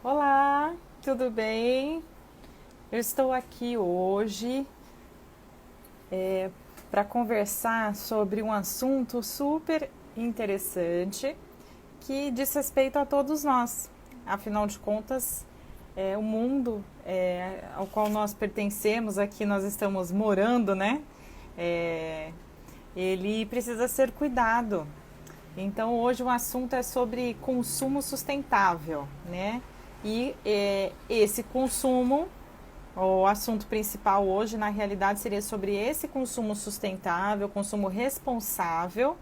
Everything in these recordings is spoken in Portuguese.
Olá, tudo bem? Eu estou aqui hoje para conversar sobre um assunto super interessante que diz respeito a todos nós. Afinal de contas, o mundo ao qual nós pertencemos, aqui nós estamos morando, né? É, ele precisa ser cuidado. Então, hoje o assunto é sobre consumo sustentável, né? E esse consumo, o assunto principal hoje, na realidade, seria sobre esse consumo sustentável, consumo responsável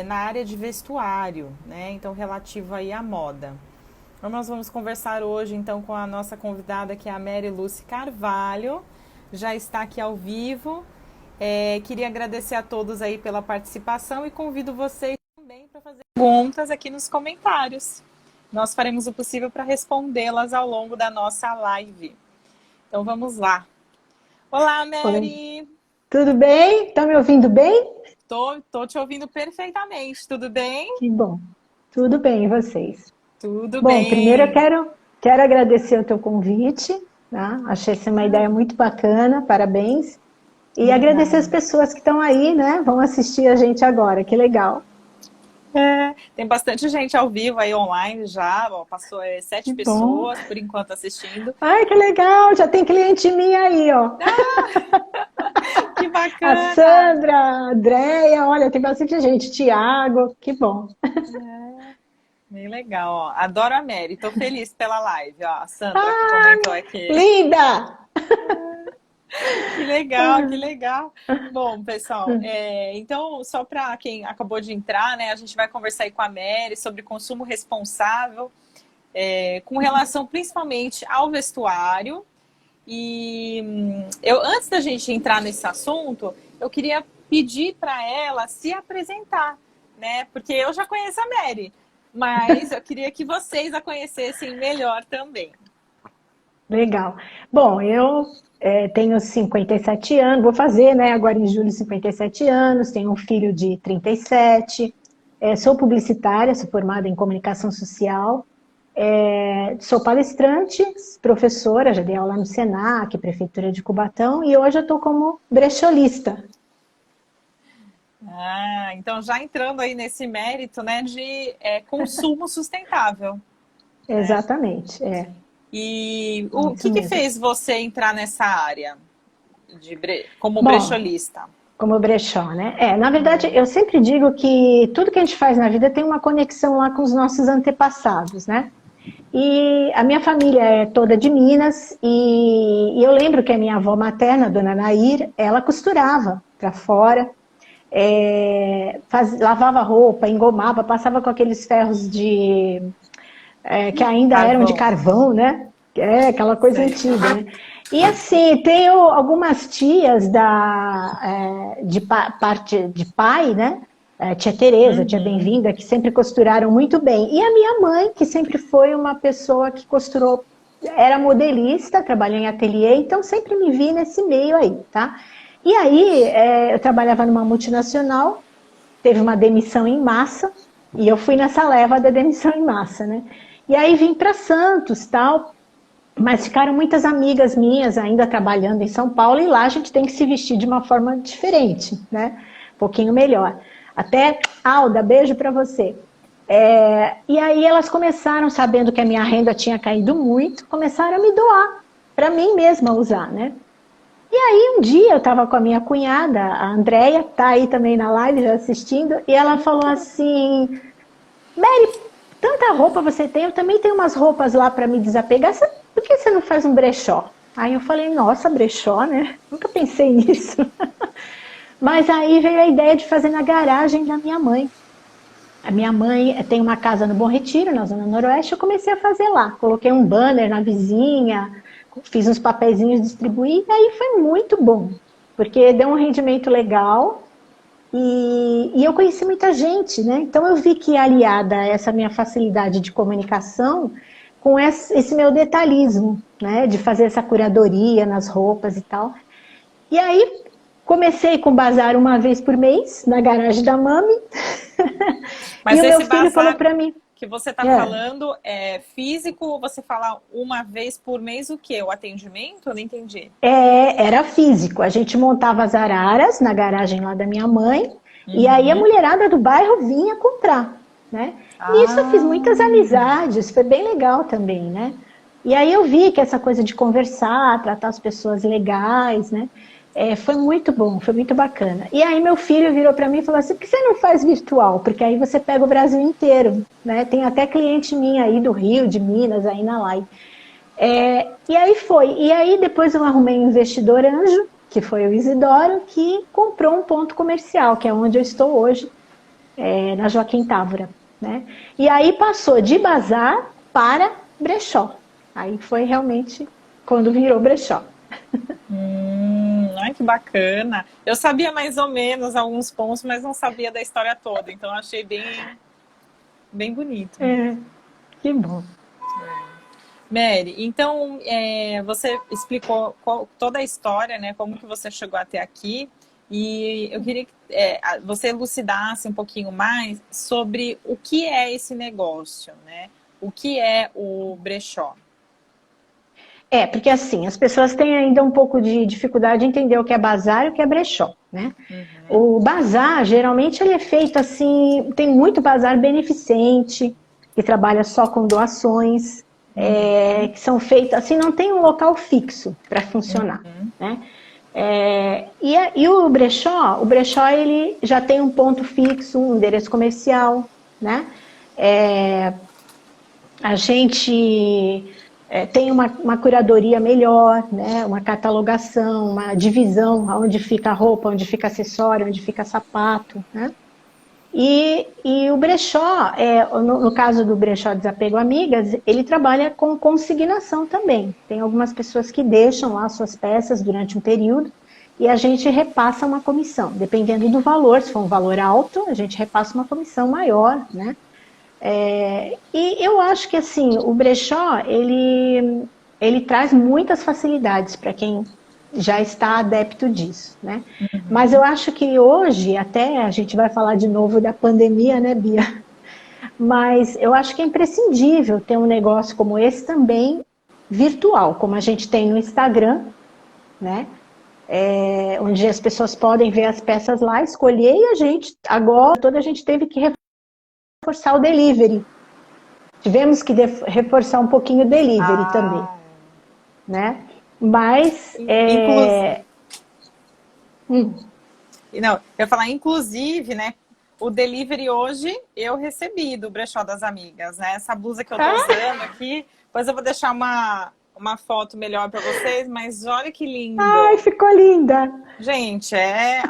na área de vestuário, né? Então, relativo aí à moda. Então, nós vamos conversar hoje, então, com a nossa convidada, que é a Mary Lucy Carvalho. Já está aqui ao vivo. Queria agradecer a todos aí pela participação e convido vocês também para fazer perguntas aqui nos comentários. Nós faremos o possível para respondê-las ao longo da nossa live. Então vamos lá. Olá, Oi, Mary! tudo bem? Tá me ouvindo bem? Tô te ouvindo perfeitamente, tudo bem? Que bom. Tudo bem, e vocês? Tudo Bom, primeiro eu bem. quero agradecer o teu convite, tá? Achei essa uma ideia muito bacana, parabéns. E agradecer as Obrigada. pessoas que estão aí, né? Vão assistir a gente agora, que legal. Tem bastante gente ao vivo aí online já, ó, passou Que 7 bom. pessoas por enquanto assistindo. Ai, que legal, já tem cliente minha aí, ó. Que A bacana! Sandra, a Andréia, olha, tem bastante gente. Tiago, que bom. Bem legal, ó. Adoro a Mary, tô feliz pela live, ó. A Sandra comentou aqui. Linda! Que legal, que legal. Bom, pessoal, então, só para quem acabou de entrar, né, a gente vai conversar aí com a Mary sobre consumo responsável, com relação principalmente ao vestuário. E antes da gente entrar nesse assunto, eu queria pedir para ela se apresentar, né? Porque eu já conheço a Mary, mas eu queria que vocês a conhecessem melhor também. Legal. Bom, eu tenho 57 anos, vou fazer, né, agora em julho 57 anos, tenho um filho de 37, sou publicitária, sou formada em comunicação social, sou palestrante, professora, já dei aula no Senac, Prefeitura de Cubatão, e hoje eu estou como brecholista. Ah, então já entrando aí nesse mérito, né, de consumo sustentável, né? Exatamente, E o isso que mesmo. fez você entrar nessa área como Bom, brecholista? como brechó, né? Na verdade, eu sempre digo que tudo que a gente faz na vida tem uma conexão lá com os nossos antepassados, né? E a minha família é toda de Minas e eu lembro que a minha avó materna, dona Nair, ela costurava para fora, lavava roupa, engomava, passava com aqueles ferros que ainda eram de Carvão, carvão, né? Aquela coisa sei. antiga, né? E assim, tenho algumas tias de parte de pai, né? Tia Tereza, tia Uhum. Bem-vinda, que sempre costuraram muito bem. E a minha mãe, que sempre foi uma pessoa que costurou, era modelista, trabalhou em ateliê, então sempre me vi nesse meio aí, tá? E aí, eu trabalhava numa multinacional, teve uma demissão em massa, e eu fui nessa leva da demissão em massa, né? E aí vim para Santos, tal, mas ficaram muitas amigas minhas ainda trabalhando em São Paulo, e lá a gente tem que se vestir de uma forma diferente, né? Um pouquinho melhor. Até, Alda, beijo para você. E aí elas começaram, sabendo que a minha renda tinha caído muito, começaram a me doar para mim mesma usar, né? E aí um dia eu estava com a minha cunhada, a Andréia, tá aí também na live já assistindo, e ela falou assim: Mary, tanta roupa você tem, eu também tenho umas roupas lá para me desapegar, por que você não faz um brechó? Aí eu falei, nossa, brechó, né? Nunca pensei nisso. Mas aí veio a ideia de fazer na garagem da minha mãe. A minha mãe tem uma casa no Bom Retiro, na Zona Noroeste, eu comecei a fazer lá. Coloquei um banner na vizinha, fiz uns papeizinhos, distribuí, e aí foi muito bom, porque deu um rendimento legal e eu conheci muita gente, né? Então eu vi que aliada a essa minha facilidade de comunicação, com esse meu detalhismo, né? De fazer essa curadoria nas roupas e tal. E aí comecei com bazar uma vez por mês, na garagem da mami, e Mas o meu esse filho falou bazar para mim. que você está É. falando é físico ou você fala uma vez por mês o quê? O atendimento? Eu não entendi. Era físico. A gente montava as araras na garagem lá da minha mãe, e aí a Uhum. mulherada do bairro vinha comprar, né? Nisso eu fiz Ah, muitas amizades, foi bem legal também, né? E aí eu vi que essa coisa de conversar, tratar as pessoas legais, né? Foi muito bom, foi muito bacana. E aí meu filho virou para mim e falou assim, por que você não faz virtual? Porque aí você pega o Brasil inteiro, né? Tem até cliente minha aí do Rio, de Minas, aí na live. E aí foi. E aí depois eu arrumei um investidor anjo, que foi o Isidoro, que comprou um ponto comercial, que é onde eu estou hoje, na Joaquim Távora. Né? E aí passou de bazar para brechó. Aí foi realmente quando virou brechó. ai que bacana. Eu sabia mais ou menos alguns pontos, mas não sabia da história toda. Então achei bem bonito. É, que bom. Mary, então você explicou toda a história, né? Como que você chegou até aqui. E eu queria que você elucidasse um pouquinho mais sobre o que é esse negócio, né? O que é o brechó? Porque assim, as pessoas têm ainda um pouco de dificuldade de entender o que é bazar e o que é brechó, né? Uhum, O bazar, geralmente, ele é feito assim, tem muito bazar beneficente, que trabalha só com doações, uhum, que são feitos, assim, não tem um local fixo para funcionar, uhum. né? E o brechó, ele já tem um ponto fixo, um endereço comercial, né? A gente tem uma curadoria melhor, né? Uma catalogação, uma divisão, onde fica a roupa, onde fica acessório, onde fica sapato, né? E o brechó, no caso do brechó Desapego Amigas, ele trabalha com consignação também. Tem algumas pessoas que deixam lá suas peças durante um período e a gente repassa uma comissão. Dependendo do valor, se for um valor alto, a gente repassa uma comissão maior, né? E eu acho que assim, o brechó, ele traz muitas facilidades para quem já está adepto disso, né? Mas eu acho que hoje, até a gente vai falar de novo da pandemia, né, Bia? Mas eu acho que é imprescindível ter um negócio como esse também virtual, como a gente tem no Instagram, né? Onde as pessoas podem ver as peças lá, escolher, e a gente, agora, toda a gente teve que reforçar o delivery. Tivemos que reforçar um pouquinho o delivery também, Ah, né? Mas, inclusive, hum, não, eu ia falar, inclusive, né? O delivery hoje eu recebi do Brechó das Amigas, né? Essa blusa que eu tô usando aqui, depois eu vou deixar uma foto melhor para vocês, mas olha que ai, lindo. ficou linda. Gente,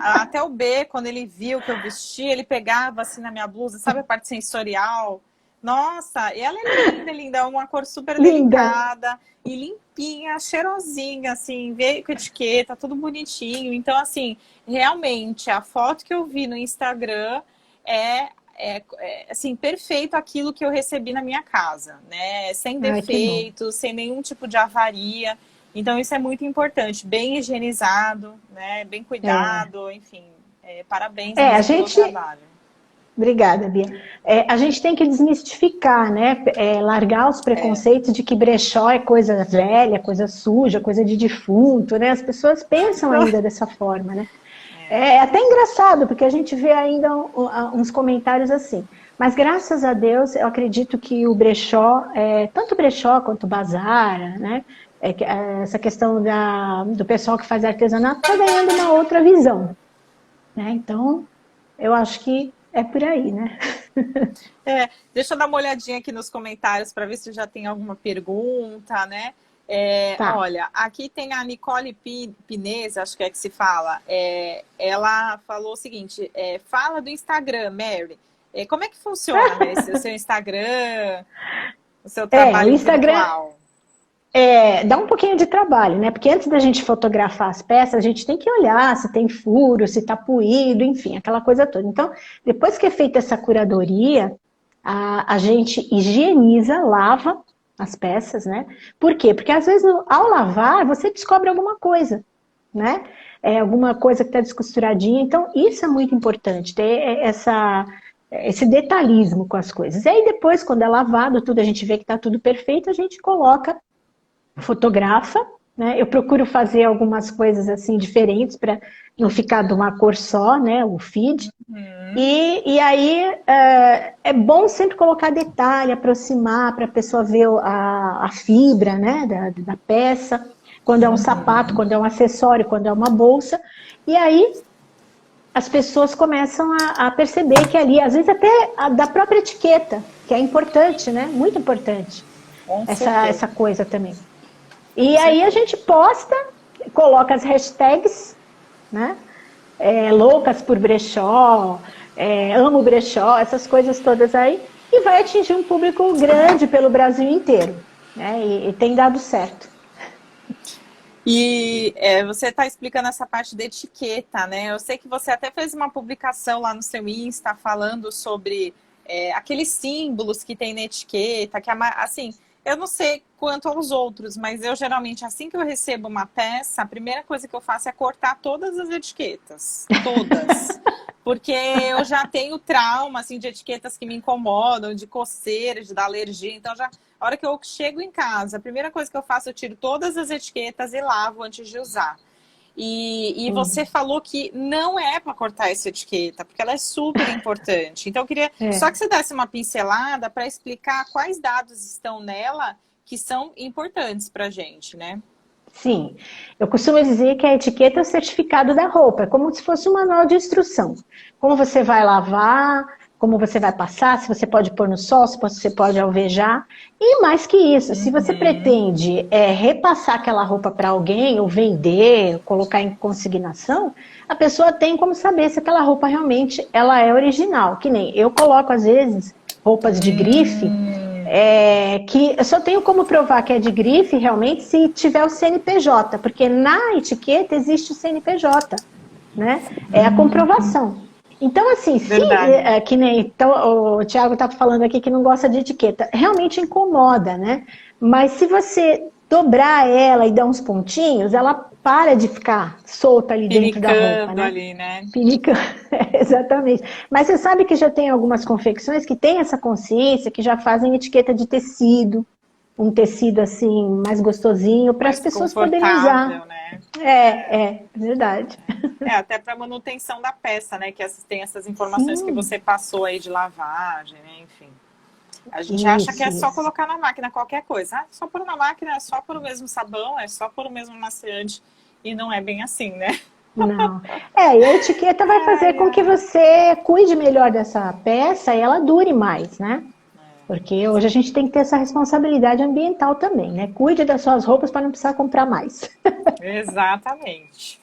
até o B, quando ele viu que eu vesti, ele pegava assim na minha blusa, sabe a parte sensorial? Nossa, e ela é linda, linda, é uma cor super Linda. delicada e limpinha, cheirosinha, assim, veio com etiqueta, tudo bonitinho. Então, assim, realmente, a foto que eu vi no Instagram assim, perfeito aquilo que eu recebi na minha casa, né? Sem Ai, que bom. defeitos, sem nenhum tipo de avaria. Então, isso é muito importante, bem higienizado, né? Bem É, cuidado, enfim. Parabéns mesmo a pelo gente. trabalho. Obrigada, Bia. A gente tem que desmistificar, né? Largar os É. preconceitos de que brechó é coisa velha, coisa suja, coisa de defunto, né? As pessoas pensam ainda dessa forma, né? É até engraçado, porque a gente vê ainda uns comentários assim. Mas graças a Deus, eu acredito que o brechó, tanto o brechó quanto o bazar, né? Essa questão do pessoal que faz artesanato está ganhando uma outra visão, né? Então, eu acho que é por aí, né? Deixa eu dar uma olhadinha aqui nos comentários para ver se já tem alguma pergunta, né? Tá. Olha, aqui tem a Nicole Pinez, acho que é que se fala. Ela falou o seguinte: fala do Instagram, Mary. Como é que funciona, Mary, o seu Instagram, o seu O trabalho Instagram virtual? dá um pouquinho de trabalho, né? Porque antes da gente fotografar as peças, a gente tem que olhar se tem furo, se está puído, enfim, aquela coisa toda. Então, depois que é feita essa curadoria, a gente higieniza, lava as peças, né? Por quê? Porque às vezes ao lavar você descobre alguma coisa, né? Alguma coisa que está descosturadinha. Então, isso é muito importante, ter essa. esse detalhismo com as coisas. E aí depois, quando é lavado, tudo, a gente vê que está tudo perfeito, a gente coloca, fotografa, né? Eu procuro fazer algumas coisas assim diferentes para não ficar de uma cor só, né? O feed. E aí é bom sempre colocar detalhe, aproximar para a pessoa ver a fibra, né, da peça, quando é um sapato, quando é um acessório, quando é uma bolsa. E aí as pessoas começam a perceber que ali, às vezes até da própria etiqueta, que é importante, né? Muito importante essa coisa também. E aí a gente posta, coloca as hashtags, né? Loucas por brechó, amo brechó, essas coisas todas aí, e vai atingir um público grande pelo Brasil inteiro, né? E tem dado certo. E você está explicando essa parte da etiqueta, né? Eu sei que você até fez uma publicação lá no seu Insta falando sobre aqueles símbolos que tem na etiqueta, que assim, eu não sei quanto aos outros, mas eu geralmente, assim que eu recebo uma peça, a primeira coisa que eu faço é cortar todas as etiquetas. Todas. Porque eu já tenho trauma, assim, de etiquetas que me incomodam, de coceira, de dar alergia. Então, a hora que eu chego em casa, a primeira coisa que eu faço, eu tiro todas as etiquetas e lavo antes de usar. E você falou que não é para cortar essa etiqueta, porque ela é super importante. Então, eu queria só que você desse uma pincelada para explicar quais dados estão nela que são importantes para a gente, né? Sim, eu costumo dizer que a etiqueta é o certificado da roupa, é como se fosse um manual de instrução. Como você vai lavar, como você vai passar, se você pode pôr no sol, se você pode alvejar. E mais que isso, se você pretende repassar aquela roupa para alguém, ou vender, colocar em consignação, a pessoa tem como saber se aquela roupa realmente ela é original. Que nem eu coloco, às vezes, roupas de grife, que eu só tenho como provar que é de grife realmente se tiver o CNPJ, porque na etiqueta existe o CNPJ, né? É a comprovação. Então, assim, se que nem então, o Thiago está falando aqui que não gosta de etiqueta, realmente incomoda, né? Mas se você dobrar ela e dar uns pontinhos, ela para de ficar solta ali dentro da roupa, né? Ali, né? Pinicando, exatamente. Mas você sabe que já tem algumas confecções que têm essa consciência, que já fazem etiqueta de tecido, um tecido assim mais gostosinho para as pessoas poderem usar. Né? É verdade. Até para manutenção da peça, né? Que tem essas informações que você passou aí de lavagem, né? Enfim. A gente acha que é só colocar na máquina qualquer coisa. Só pôr na máquina, é só pôr o mesmo sabão, é só pôr o mesmo maciante. E não é bem assim, né? Não. E a etiqueta vai fazer com que você cuide melhor dessa peça e ela dure mais, né? Porque hoje a gente tem que ter essa responsabilidade ambiental também, né? Cuide das suas roupas para não precisar comprar mais. Exatamente.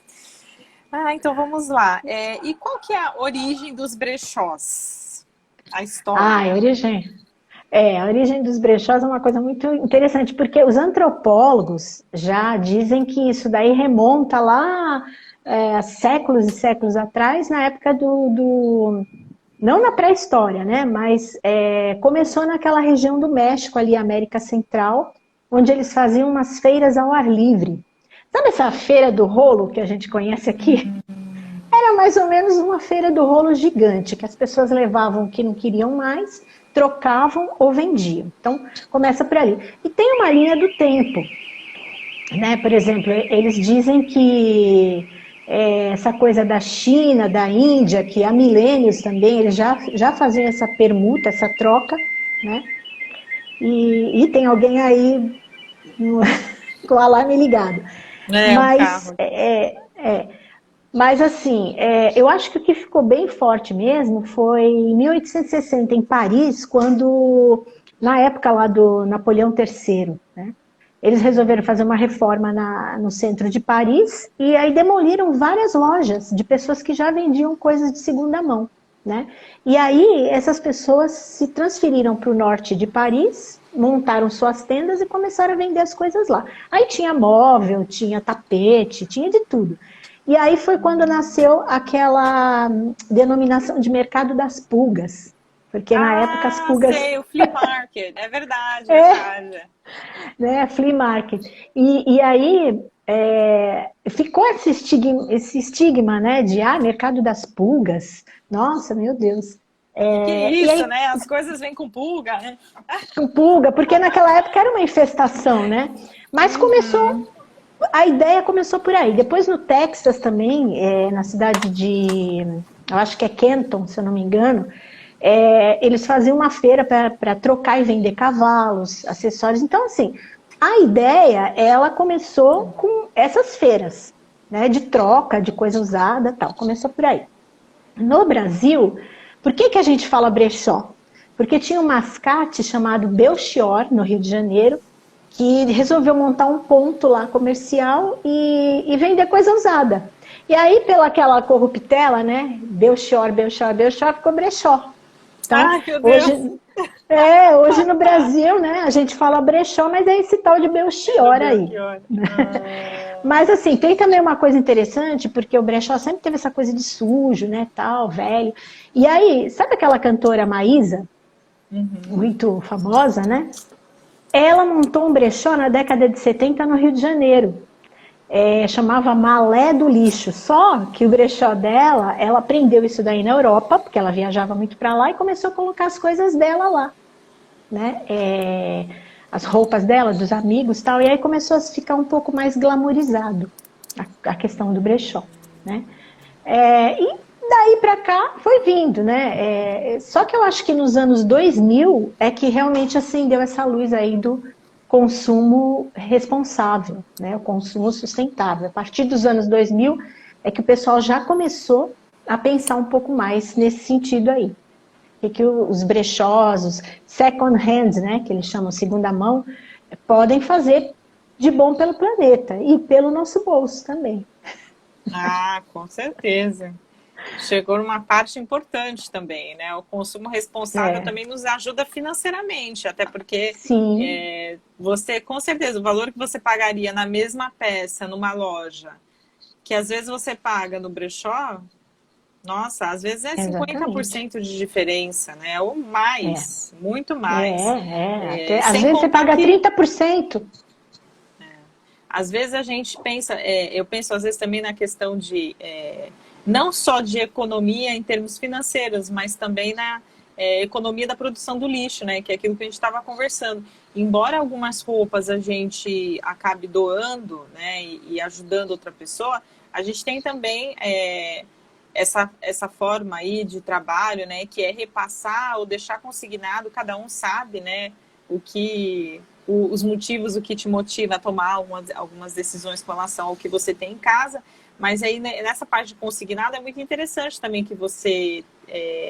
Então vamos lá. E qual que é a origem dos brechós? A história. A origem dos brechós é uma coisa muito interessante, porque os antropólogos já dizem que isso daí remonta lá séculos e séculos atrás, na época não na pré-história, né? Mas começou naquela região do México, ali, América Central, onde eles faziam umas feiras ao ar livre. Sabe essa feira do rolo que a gente conhece aqui? Era mais ou menos uma feira do rolo gigante, que as pessoas levavam o que não queriam mais, trocavam ou vendiam. Então, começa por ali. E tem uma linha do tempo, né? Por exemplo, eles dizem que essa coisa da China, da Índia, que há milênios também, eles já faziam essa permuta, essa troca, né? E tem alguém aí com o alarme ligado. Mas assim, eu acho que o que ficou bem forte mesmo foi em 1860, em Paris, quando, na época lá do Napoleão III, né? Eles resolveram fazer uma reforma no centro de Paris e aí demoliram várias lojas de pessoas que já vendiam coisas de segunda mão, né? E aí essas pessoas se transferiram para o norte de Paris, montaram suas tendas e começaram a vender as coisas lá. Aí tinha móvel, tinha tapete, tinha de tudo. E aí foi quando nasceu aquela denominação de mercado das pulgas. Porque na época as pulgas... sei, o flea market, é verdade, verdade. Né, flea market. E aí ficou esse estigma, né, de mercado das pulgas. Nossa, meu Deus. Que E isso, aí, né? As coisas vêm com pulga, né? com pulga, porque naquela época era uma infestação, né? Mas Uhum. a ideia começou por aí. Depois no Texas também, na cidade de, eu acho que é Kenton, se eu não me engano, eles faziam uma feira para trocar e vender cavalos, acessórios. Então, assim, a ideia, ela começou com essas feiras, né, de troca, de coisa usada, tal. Começou por aí. No Brasil, por que, que a gente fala brechó? Porque tinha um mascate chamado Belchior, no Rio de Janeiro, que resolveu montar um ponto lá comercial e vender coisa usada. E aí, pela aquela corruptela, né? Belchior, Belchior, Belchior, ficou brechó. Então, Ai, meu Deus. hoje no Brasil, né, a gente fala brechó, mas é esse tal de É do Belchior aí. Belchior. Mas assim, tem também uma coisa interessante, porque o brechó sempre teve essa coisa de sujo, né, tal, velho. E aí, sabe aquela cantora Maísa, Uhum. muito famosa, né? Ela montou um brechó na década de 70 no Rio de Janeiro. Chamava Malé do Lixo. Só que o brechó dela, ela aprendeu isso daí na Europa, porque ela viajava muito para lá e começou a colocar as coisas dela lá, né? As roupas dela, dos amigos, tal. E aí começou a ficar um pouco mais glamourizado a questão do brechó, né? E daí para cá foi vindo, né? Só que eu acho que nos anos 2000 é que realmente acendeu essa luz aí do consumo responsável, né? O consumo sustentável. A partir dos anos 2000 é que o pessoal já começou a pensar um pouco mais nesse sentido aí. O que os brechós, os second hands, né, que eles chamam segunda mão, podem fazer de bom pelo planeta e pelo nosso bolso também. Ah, com certeza. Chegou numa parte importante também, né? O consumo responsável É, também nos ajuda financeiramente, até porque sim, você, com certeza, o valor que você pagaria na mesma peça numa loja, que às vezes você paga no brechó, nossa, às vezes é exatamente. 50% de diferença, né? Ou É, mais, muito mais. Às Sem vezes você contar paga que 30%. às vezes a gente pensa, eu penso às vezes também na questão de não só de economia em termos financeiros, mas também na economia da produção do lixo, né? Que é aquilo que a gente estava conversando. Embora algumas roupas a gente acabe doando, né, e ajudando outra pessoa, a gente tem também essa forma aí de trabalho, né, que é repassar ou deixar consignado, cada um sabe, né, o que os motivos, o que te motiva a tomar algumas decisões com relação ao que você tem em casa, mas aí né, nessa parte de consignado é muito interessante também que você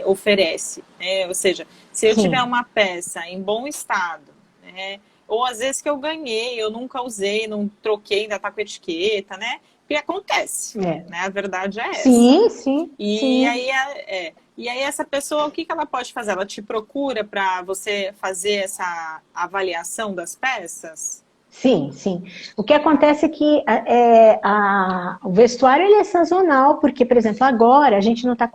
oferece, né? Ou seja, se eu tiver Sim, uma peça em bom estado, né, ou às vezes que eu ganhei, eu nunca usei, não troquei, ainda tá com etiqueta, né? Porque acontece, é. né? A verdade é essa. Sim, sim, E sim. aí, e aí essa pessoa, o que, que ela pode fazer? Ela te procura para você fazer essa avaliação das peças? Sim, sim. O que acontece é que o vestuário ele é sazonal, porque, por exemplo, agora a gente não está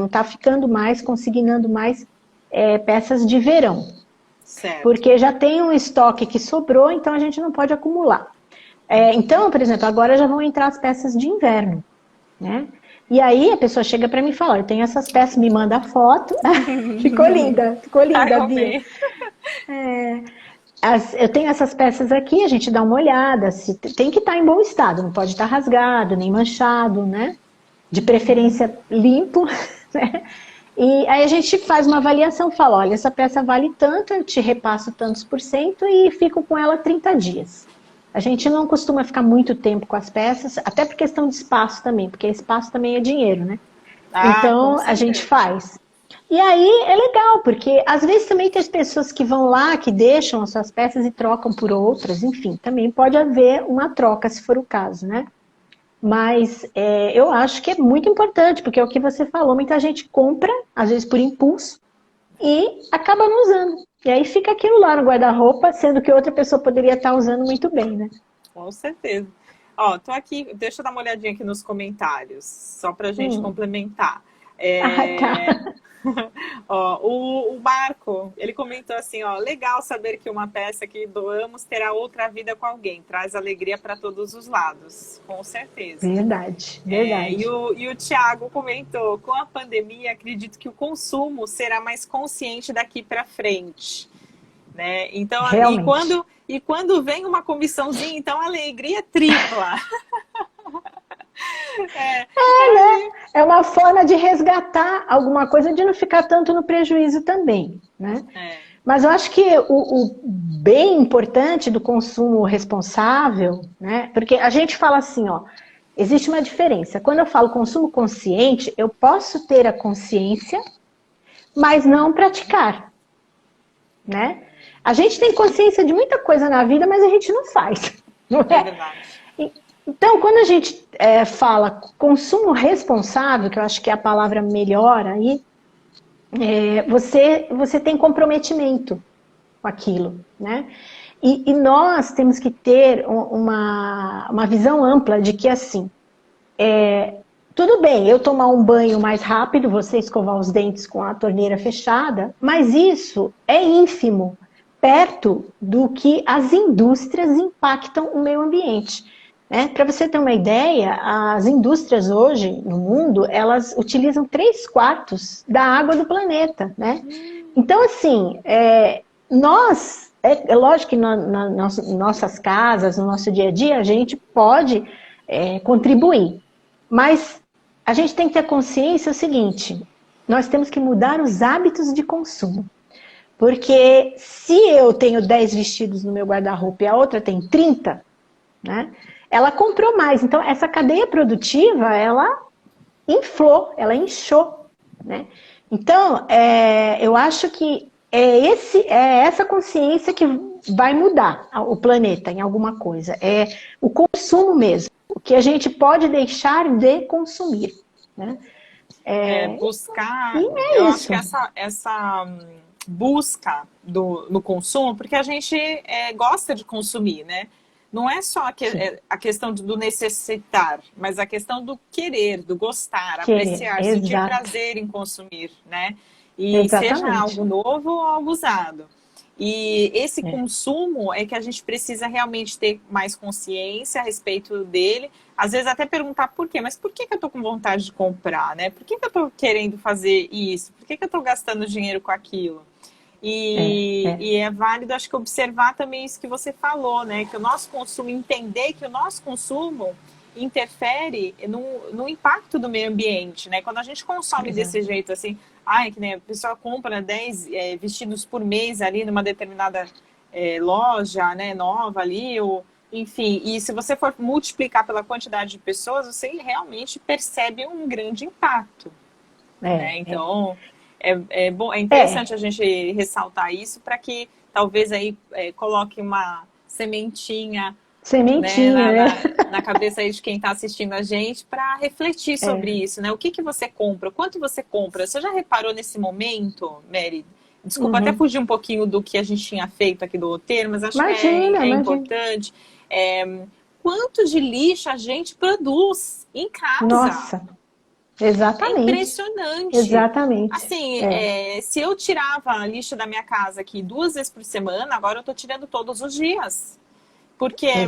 está ficando mais, consignando mais peças de verão, Certo. porque já tem um estoque que sobrou, então a gente não pode acumular. Então, por exemplo, agora já vão entrar as peças de inverno, né? E aí a pessoa chega para mim e fala, eu tenho essas peças, me manda foto. Ficou Ai, linda, eu Bia. amei. Eu tenho essas peças aqui, a gente dá uma olhada, se tem que estar em bom estado, não pode estar rasgado, nem manchado, né? De preferência limpo, né? E aí a gente faz uma avaliação, fala, olha, essa peça vale tanto, eu te repasso tantos por cento e fico com ela 30 dias. A gente não costuma ficar muito tempo com as peças, até por questão de espaço também, porque espaço também é dinheiro, né? Ah, com Então a gente certeza. faz. E aí é legal, porque às vezes também tem as pessoas que vão lá, que deixam as suas peças e trocam por outras, enfim, também pode haver uma troca se for o caso, né? Mas eu acho que é muito importante, porque é o que você falou, muita gente compra, às vezes por impulso, e acaba não usando. E aí fica aquilo lá no guarda-roupa, sendo que outra pessoa poderia estar usando muito bem, né? Com certeza. Ó, tô aqui, deixa eu dar uma olhadinha aqui nos comentários, só pra gente Hum, complementar. Ah, tá. Ó, o Marco, ele comentou assim, ó, legal saber que uma peça que doamos terá outra vida com alguém, traz alegria para todos os lados, com certeza. Verdade, É, verdade. e o Thiago comentou, com a pandemia, acredito que o consumo será mais consciente daqui para frente, né? Então, Realmente. e quando vem uma comissãozinha, então a alegria tripla. É, aí, É uma forma de resgatar alguma coisa, de não ficar tanto no prejuízo também, né? é, Mas eu acho que o bem importante do consumo responsável, né? Porque a gente fala assim, ó, existe uma diferença. Quando eu falo consumo consciente, eu posso ter a consciência, mas não praticar, né? A gente tem consciência de muita coisa na vida, mas a gente não faz, não é é? verdade. Então, quando a gente fala consumo responsável, que eu acho que é a palavra melhor aí, você tem comprometimento com aquilo, né? E nós temos que ter uma visão ampla de que, assim, tudo bem eu tomar um banho mais rápido, você escovar os dentes com a torneira fechada, mas isso é ínfimo, perto do que as indústrias impactam o meio ambiente. Né? Para você ter uma ideia, as indústrias hoje no mundo, elas utilizam 3/4 da água do planeta. Né? Então, assim, nós, é lógico que nas nossas casas, no nosso dia a dia, a gente pode contribuir. Mas a gente tem que ter consciência o seguinte, nós temos que mudar os hábitos de consumo. Porque se eu tenho 10 vestidos no meu guarda-roupa e a outra tem 30, né, ela comprou mais. Então, essa cadeia produtiva, ela inflou, ela inchou. Né? Então, eu acho que é essa consciência que vai mudar o planeta em alguma coisa. É o consumo mesmo. O que a gente pode deixar de consumir. Né? Buscar, E é eu acho isso. que essa busca no consumo, porque a gente gosta de consumir, né? Não é só a questão do necessitar, mas a questão do querer, do gostar, Querer. apreciar, sentir Exato. prazer em consumir, né? E seja Exatamente. algo novo ou algo usado. E esse É. consumo é que a gente precisa realmente ter mais consciência a respeito dele. Às vezes até perguntar por quê, mas por que eu tô com vontade de comprar, né? Por que eu tô querendo fazer isso? Por que eu tô gastando dinheiro com aquilo? É. E é válido, acho que, observar também isso que você falou, né? Que o nosso consumo, entender que o nosso consumo interfere no impacto do meio ambiente, né? Quando a gente consome desse Exato. jeito, assim, ai, que nem a pessoa compra 10 vestidos por mês ali numa determinada loja, né, nova ali, ou, enfim, e se você for multiplicar pela quantidade de pessoas, você realmente percebe um grande impacto, né? É. Então, bom, é É. interessante a gente ressaltar isso para que talvez aí coloque uma sementinha, né, Sementinha, né? na cabeça aí de quem está assistindo a gente para refletir sobre É. isso, né? O que você compra? Quanto você compra? Você já reparou nesse momento, Mary? Desculpa até Uhum. fugir um pouquinho do que a gente tinha feito aqui do roteiro, mas acho que Imagina, é imagina. importante. Quanto de lixo a gente produz em casa? Nossa, É exatamente. impressionante. Exatamente. Assim, É. se eu tirava lixo da minha casa aqui 2 vezes por semana, agora eu estou tirando todos os dias. Porque além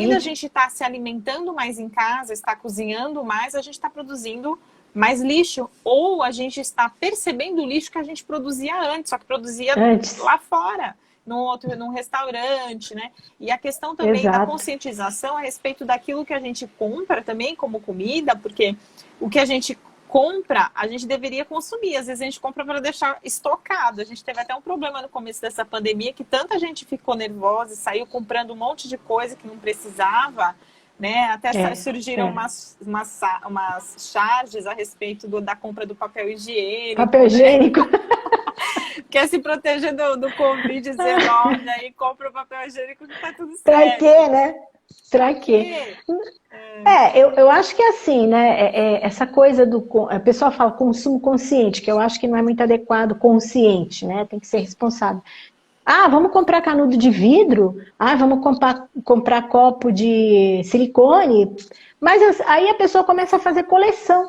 da Exatamente. gente estar se alimentando mais em casa, estar cozinhando mais, a gente está produzindo mais lixo. Ou a gente está percebendo o lixo que a gente produzia antes, só que produzia Antes. lá fora, num restaurante, né? E a questão também da Exato. conscientização a respeito daquilo que a gente compra também como comida, porque o que a gente compra, a gente deveria consumir. Às vezes a gente compra para deixar estocado. A gente teve até um problema no começo dessa pandemia que tanta gente ficou nervosa e saiu comprando um monte de coisa que não precisava, né? Até É. surgiram É. umas charges a respeito da compra do papel Papel higiênico, né? higiênico. Quer se proteger do Covid-19, aí compra o papel higiênico que tá tudo Pra certo. quê, né? Pra Pra quê? quê? Eu acho que é assim, né? Essa coisa do. A pessoa fala consumo consciente, que eu acho que não é muito adequado, consciente, né? Tem que ser responsável. Ah, vamos comprar canudo de vidro? Ah, vamos comprar copo de silicone? Mas aí a pessoa começa a fazer coleção.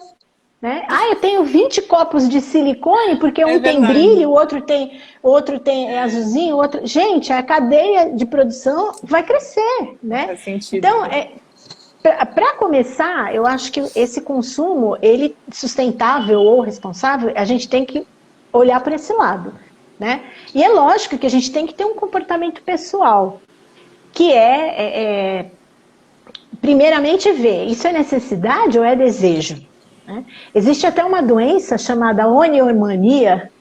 né? Ah, eu tenho 20 copos de silicone porque um tem verdade. brilho, o outro tem é azulzinho, o outro... Gente, a cadeia de produção vai crescer, né? Faz sentido. Então, para começar, eu acho que esse consumo, ele sustentável ou responsável, a gente tem que olhar por esse lado, né? E é lógico que a gente tem que ter um comportamento pessoal, que primeiramente ver, isso é necessidade ou é desejo? Né? Existe até uma doença chamada oniomania,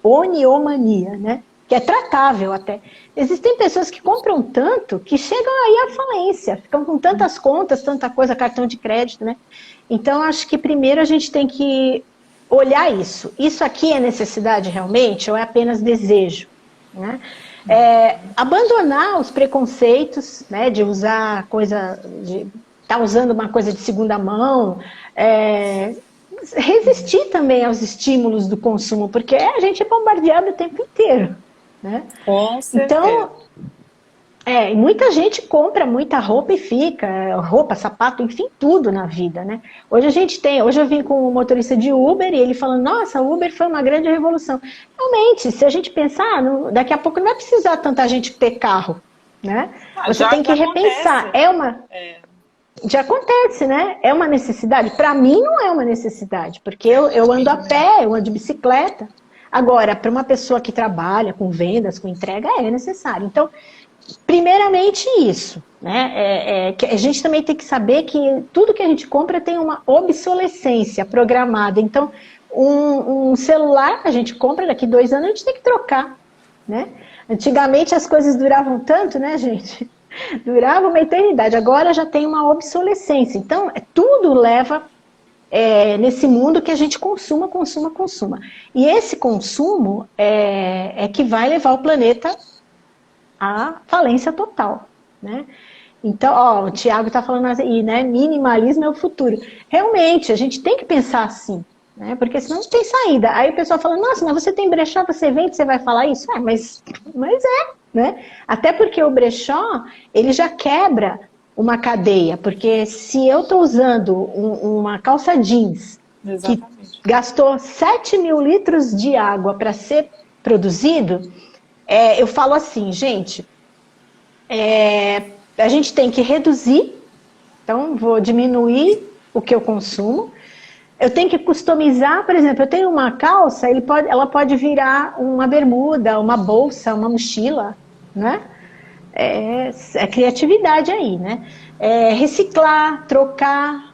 né? Que é tratável até. Existem pessoas que compram tanto que chegam aí à falência, ficam com tantas contas, tanta coisa, cartão de crédito, né? Então, acho que primeiro a gente tem que olhar isso. Isso aqui é necessidade realmente ou é apenas desejo? Né? Abandonar os preconceitos, né, de usar coisa, de estar usando uma coisa de segunda mão, resistir também aos estímulos do consumo, porque a gente é bombardeado o tempo inteiro, né? Com certeza. Então, muita gente compra muita roupa e fica, roupa, sapato, enfim, tudo na vida, né? Hoje eu vim com um motorista de Uber e ele falando, nossa, o Uber foi uma grande revolução. Realmente, se a gente pensar, daqui a pouco não vai precisar tanta gente ter carro, né? Você tem que repensar. Já acontece, né? É uma necessidade? Para mim não é uma necessidade, porque eu ando a pé, eu ando de bicicleta. Agora, para uma pessoa que trabalha com vendas, com entrega, é necessário. Então, primeiramente isso, né? Que a gente também tem que saber que tudo que a gente compra tem uma obsolescência programada. Então, um celular a gente compra, daqui 2 anos a gente tem que trocar, né? Antigamente as coisas duravam tanto, né, gente? Durava uma eternidade, agora já tem uma obsolescência. Então, tudo leva nesse mundo que a gente consuma. E esse consumo é que vai levar o planeta à falência total, né? Então, o Tiago está falando assim, né? Minimalismo é o futuro. Realmente, a gente tem que pensar assim, né? Porque senão não tem saída. Aí o pessoal fala, nossa, mas você tem brechó, você vende, você vai falar isso? Mas né? Até porque o brechó, ele já quebra uma cadeia, porque se eu estou usando uma calça jeans que gastou 7 mil litros de água para ser produzido, eu falo assim, gente, a gente tem que reduzir, então vou diminuir o que eu consumo, eu tenho que customizar, por exemplo, eu tenho uma calça, ela pode virar uma bermuda, uma bolsa, uma mochila, né? É criatividade aí, né? Reciclar, trocar,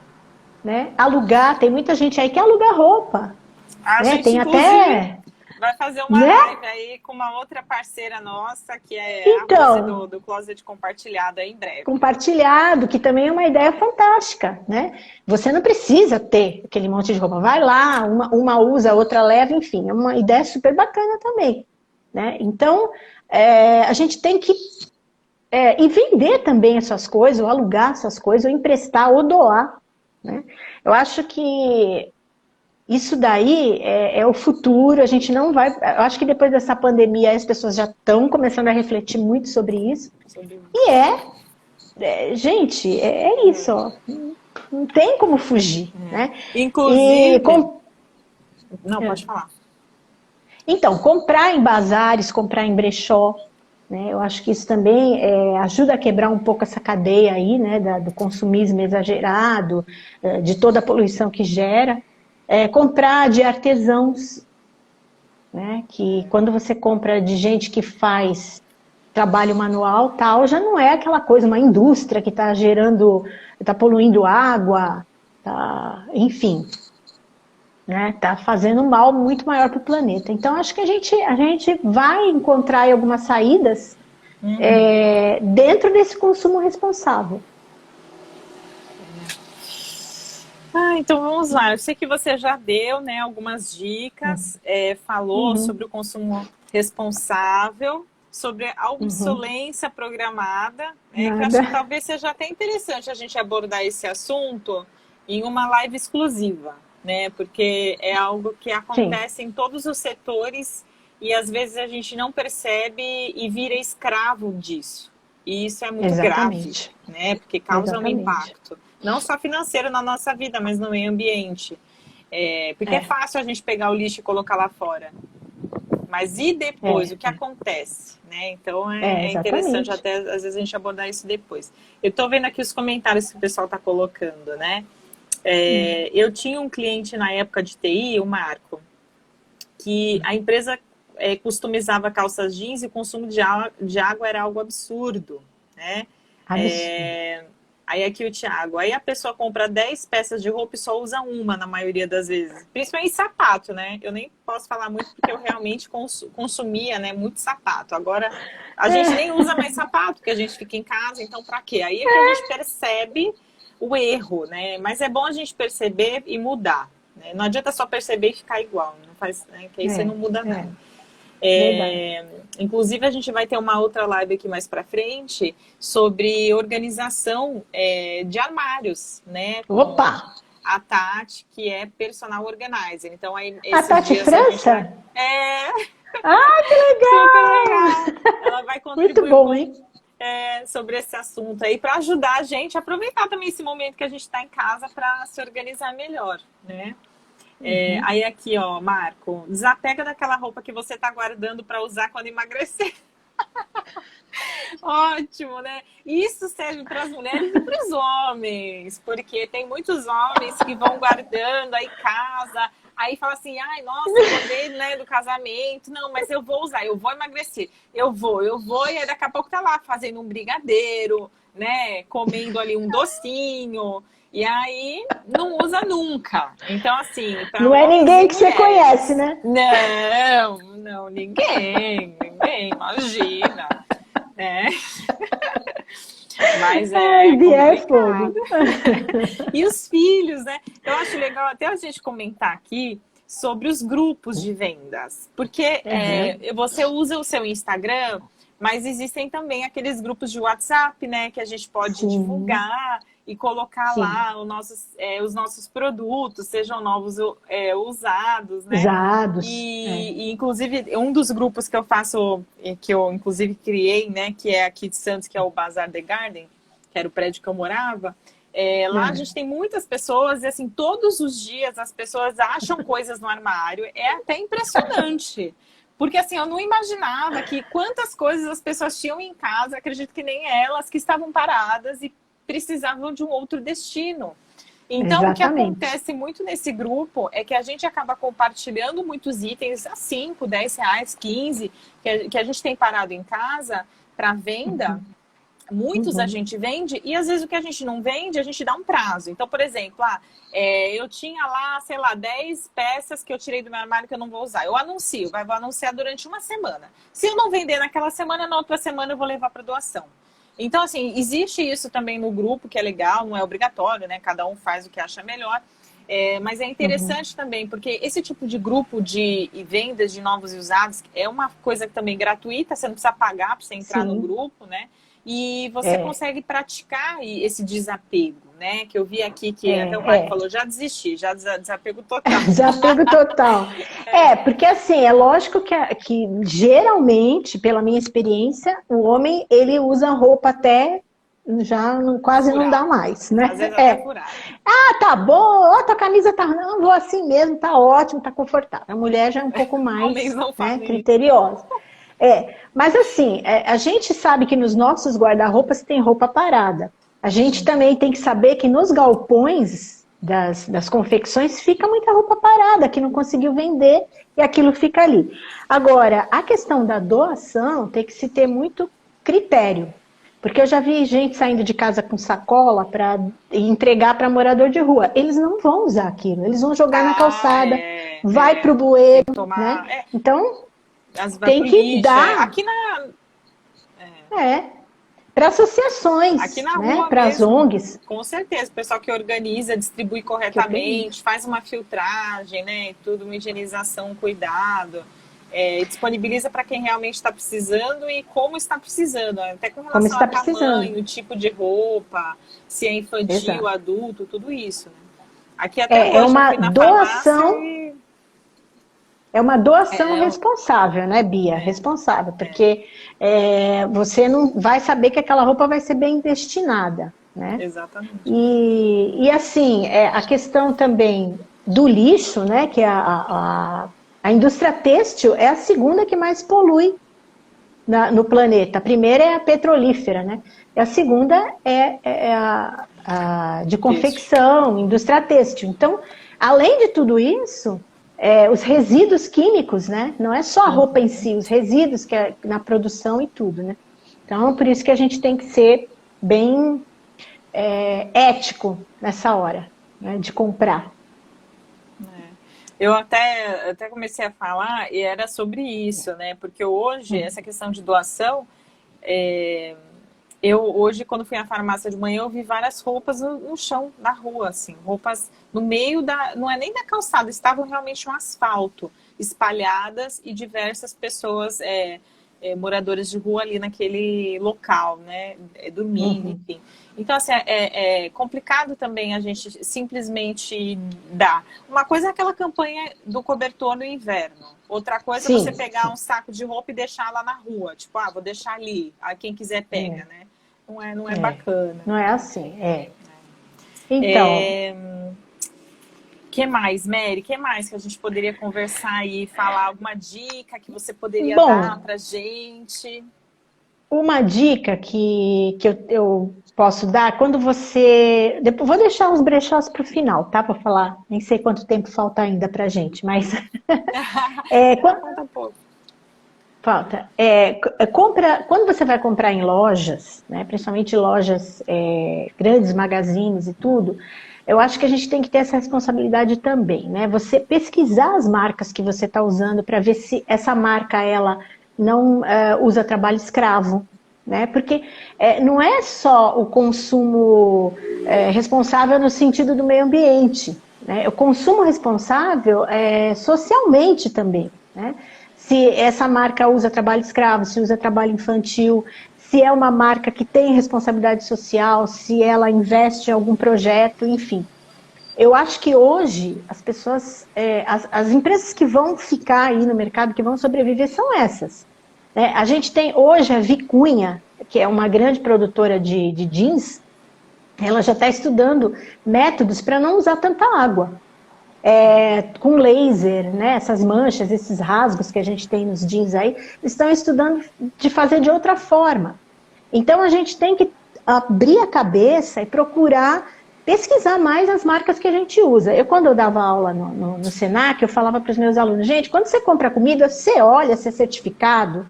né? Alugar, tem muita gente aí que aluga roupa. A gente, tem até... vai fazer uma live aí com uma outra parceira nossa, que é a Rose do Closet Compartilhado, aí em breve. Compartilhado, que também é uma ideia fantástica, né? Você não precisa ter aquele monte de roupa. Vai lá, uma usa, a outra leva, enfim. É uma ideia super bacana também, né? Então, a gente tem que e vender também essas coisas, ou alugar essas coisas, ou emprestar, ou doar, né? Eu acho que isso daí é o futuro, a gente não vai... Eu acho que depois dessa pandemia as pessoas já estão começando a refletir muito sobre isso. E gente, é isso, ó. Não tem como fugir, né? Inclusive... Não, pode falar. Então, comprar em bazares, comprar em brechó, né? Eu acho que isso também ajuda a quebrar um pouco essa cadeia aí, né? Do consumismo exagerado, de toda a poluição que gera. Comprar de artesãos, né? Que quando você compra de gente que faz trabalho manual, tal, já não é aquela coisa, uma indústria que está está poluindo água, enfim, né? Tá fazendo um mal muito maior para o planeta. Então, acho que a gente vai encontrar algumas saídas dentro desse consumo responsável. Então vamos lá. Eu sei que você já deu, né, algumas dicas, falou sobre o consumo responsável, sobre a obsolência programada, né, que eu acho que talvez seja até interessante a gente abordar esse assunto em uma live exclusiva, né, porque é algo que acontece em todos os setores e às vezes a gente não percebe e vira escravo disso. E isso é muito grave, né, porque causa um impacto. Não só financeiro na nossa vida, mas no meio ambiente. Porque é fácil a gente pegar o lixo e colocar lá fora. Mas e depois? O que acontece? Né? Então é interessante até às vezes a gente abordar isso depois. Eu estou vendo aqui os comentários que o pessoal está colocando, né? Eu tinha um cliente na época de TI, o Marco, que a empresa customizava calças jeans e o consumo de água era algo absurdo, né? Aí aqui o Thiago, aí a pessoa compra 10 peças de roupa e só usa uma na maioria das vezes. Principalmente sapato, né? Eu nem posso falar muito porque eu realmente consumia, né, muito sapato. Agora a gente nem usa mais sapato, porque a gente fica em casa, então pra quê? Aí é que a gente percebe o erro, né? Mas é bom a gente perceber e mudar, né? Não adianta só perceber e ficar igual, não faz, né? Que aí você não muda nada. Inclusive a gente vai ter uma outra live aqui mais pra frente sobre organização de armários, né? Opa! A Tati, que é personal organizer. Então aí a Tati França? Ah, que legal! Super legal! Ela vai contribuir muito bom, hein? Sobre esse assunto aí para ajudar a gente a aproveitar também esse momento que a gente está em casa para se organizar melhor, né? Aí aqui, ó, Marco, desapega daquela roupa que você tá guardando para usar quando emagrecer. Ótimo, né? Isso serve para as mulheres e para os homens, porque tem muitos homens que vão guardando aí casa, aí fala assim, ai, nossa, eu lembrei, né, do casamento, não, mas eu vou usar, eu vou emagrecer, eu vou, e aí daqui a pouco tá lá fazendo um brigadeiro, né, comendo ali um docinho. E aí, não usa nunca. Então, assim... Não é ninguém que você conhece, né? Não, ninguém, imagina. Mas complicado. E os filhos, né? Eu acho legal até a gente comentar aqui sobre os grupos de vendas. Porque você usa o seu Instagram, mas existem também aqueles grupos de WhatsApp, né? Que a gente pode divulgar e colocar lá os nossos produtos, sejam novos ou usados, né? Usados. E inclusive, um dos grupos que eu faço, que eu inclusive criei, né? Que é aqui de Santos, que é o Bazar The Garden, que era o prédio que eu morava. Lá a gente tem muitas pessoas e assim, todos os dias as pessoas acham coisas no armário. É até impressionante. Porque assim, eu não imaginava que quantas coisas as pessoas tinham em casa, acredito que nem elas, que estavam paradas e precisavam de um outro destino. Então, o que acontece muito nesse grupo é que a gente acaba compartilhando muitos itens a 5, 10 reais, 15, que a gente tem parado em casa para venda. Muitos a gente vende e às vezes o que a gente não vende, a gente dá um prazo. Então, por exemplo, eu tinha lá, sei lá, 10 peças que eu tirei do meu armário que eu não vou usar. Eu anuncio, vou anunciar durante uma semana. Se eu não vender naquela semana, na outra semana eu vou levar para doação. Então, assim, existe isso também no grupo, que é legal, não é obrigatório, né? Cada um faz o que acha melhor. Mas é interessante também, porque esse tipo de grupo de vendas de novos e usados é uma coisa também gratuita, você não precisa pagar para você entrar no grupo, né? E você consegue praticar esse desapego, né? Que eu vi aqui que até o Marco falou, já desisti, já desapego total. Desapego total. Porque assim, é lógico que geralmente, pela minha experiência, o homem, ele usa roupa até já quase não dá mais, né? Às vezes até furado. Ah, tá bom, a tua camisa tá... Não, vou assim mesmo, tá ótimo, tá confortável. A mulher já é um pouco mais criteriosa. Mas assim, a gente sabe que nos nossos guarda-roupas tem roupa parada. A gente também tem que saber que nos galpões das confecções fica muita roupa parada, que não conseguiu vender e aquilo fica ali. Agora, a questão da doação tem que se ter muito critério. Porque eu já vi gente saindo de casa com sacola para entregar para morador de rua. Eles não vão usar aquilo, eles vão jogar na calçada, vai pro bueiro, né? Então... tem que dar aqui na para associações, aqui na rua, para as ONGs, com certeza, o pessoal que organiza, distribui corretamente, faz uma filtragem, né, tudo, uma higienização, um cuidado, disponibiliza para quem realmente está precisando e como está precisando, até com relação ao tamanho, tipo de roupa, se é infantil, adulto, tudo isso, né? Aqui até hoje, uma doação. Farmácia, é uma doação responsável, né, Bia? Responsável, porque você não vai saber que aquela roupa vai ser bem destinada, né? Exatamente. E assim, a questão também do lixo, né, que é a indústria têxtil é a segunda que mais polui no planeta. A primeira é a petrolífera, né? E a segunda é a de confecção, indústria têxtil. Então, além de tudo isso, os resíduos químicos, né? Não é só a roupa em si, os resíduos que é na produção e tudo, né? Então, por isso que a gente tem que ser bem ético nessa hora, né, de comprar. Eu até comecei a falar e era sobre isso, né? Porque hoje, essa questão de doação, eu hoje, quando fui à farmácia de manhã, eu vi várias roupas no chão, na rua, assim, roupas no meio não é nem da calçada, estavam realmente no asfalto, espalhadas e diversas pessoas, moradores de rua ali naquele local, né? Dormindo, enfim. Então, assim, é complicado também a gente simplesmente dar. Uma coisa é aquela campanha do cobertor no inverno. Outra coisa é você pegar um saco de roupa e deixar lá na rua. Tipo, vou deixar ali. Aí quem quiser pega, né? Não é bacana. Não é assim, Então... Que mais, Mary? Que mais que a gente poderia conversar e falar? Alguma dica que você poderia dar pra gente? Uma dica que eu posso dar, quando você... Depois, vou deixar os brechós para o final, tá? Para falar, nem sei quanto tempo falta ainda pra gente, mas... Falta pouco. Falta. Quando você vai comprar em lojas, né, principalmente lojas grandes, magazines e tudo, eu acho que a gente tem que ter essa responsabilidade também, né? Você pesquisar as marcas que você está usando para ver se essa marca ela não usa trabalho escravo, né? Porque não é só o consumo responsável no sentido do meio ambiente, né? O consumo responsável socialmente também, né? Se essa marca usa trabalho escravo, se usa trabalho infantil, se é uma marca que tem responsabilidade social, se ela investe em algum projeto, enfim. Eu acho que hoje as pessoas, as empresas que vão ficar aí no mercado, que vão sobreviver, são essas. A gente tem hoje a Vicunha, que é uma grande produtora de jeans, ela já está estudando métodos para não usar tanta água. Com laser, né, essas manchas, esses rasgos que a gente tem nos jeans aí, estão estudando de fazer de outra forma. Então a gente tem que abrir a cabeça e procurar pesquisar mais as marcas que a gente usa. Quando eu dava aula no Senac, eu falava para os meus alunos, gente, quando você compra comida, você olha se é certificado,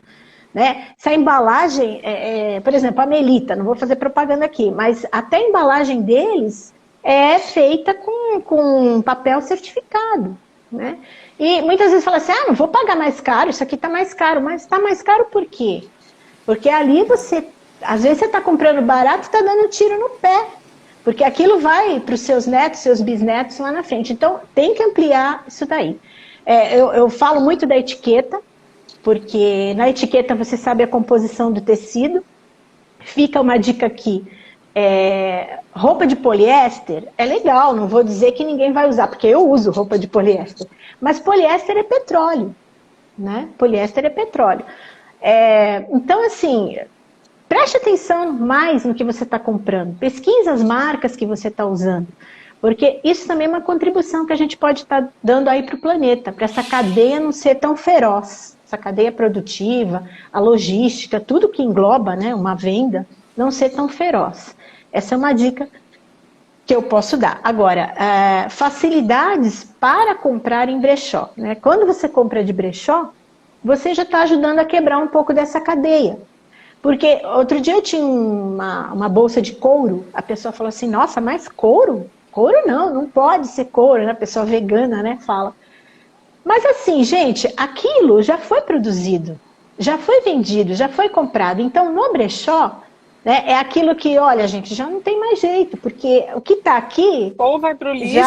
né? Se a embalagem, por exemplo, a Melita, não vou fazer propaganda aqui, mas até a embalagem deles é feita com papel certificado, né? E muitas vezes fala assim, não vou pagar mais caro, isso aqui está mais caro, mas está mais caro por quê? Porque ali às vezes você está comprando barato e está dando tiro no pé, porque aquilo vai para os seus netos, seus bisnetos lá na frente. Então, tem que ampliar isso daí. Eu falo muito da etiqueta, porque na etiqueta você sabe a composição do tecido. Fica uma dica aqui. Roupa de poliéster é legal, não vou dizer que ninguém vai usar, porque eu uso roupa de poliéster. Mas poliéster é petróleo, né? Poliéster é petróleo. Então, assim... Preste atenção mais no que você está comprando. Pesquisa as marcas que você está usando. Porque isso também é uma contribuição que a gente pode estar dando aí para o planeta, para essa cadeia não ser tão feroz. Essa cadeia produtiva, a logística, tudo que engloba, né, uma venda, não ser tão feroz. Essa é uma dica que eu posso dar. Agora, facilidades para comprar em brechó, né? Quando você compra de brechó, você já está ajudando a quebrar um pouco dessa cadeia. Porque outro dia eu tinha uma bolsa de couro, a pessoa falou assim, nossa, mas couro? Couro não pode ser couro, né? A pessoa vegana, né, fala. Mas assim, gente, aquilo já foi produzido, já foi vendido, já foi comprado. Então, no brechó, né, é aquilo que, olha, gente, já não tem mais jeito, porque o que está aqui... Ou vai para o lixo,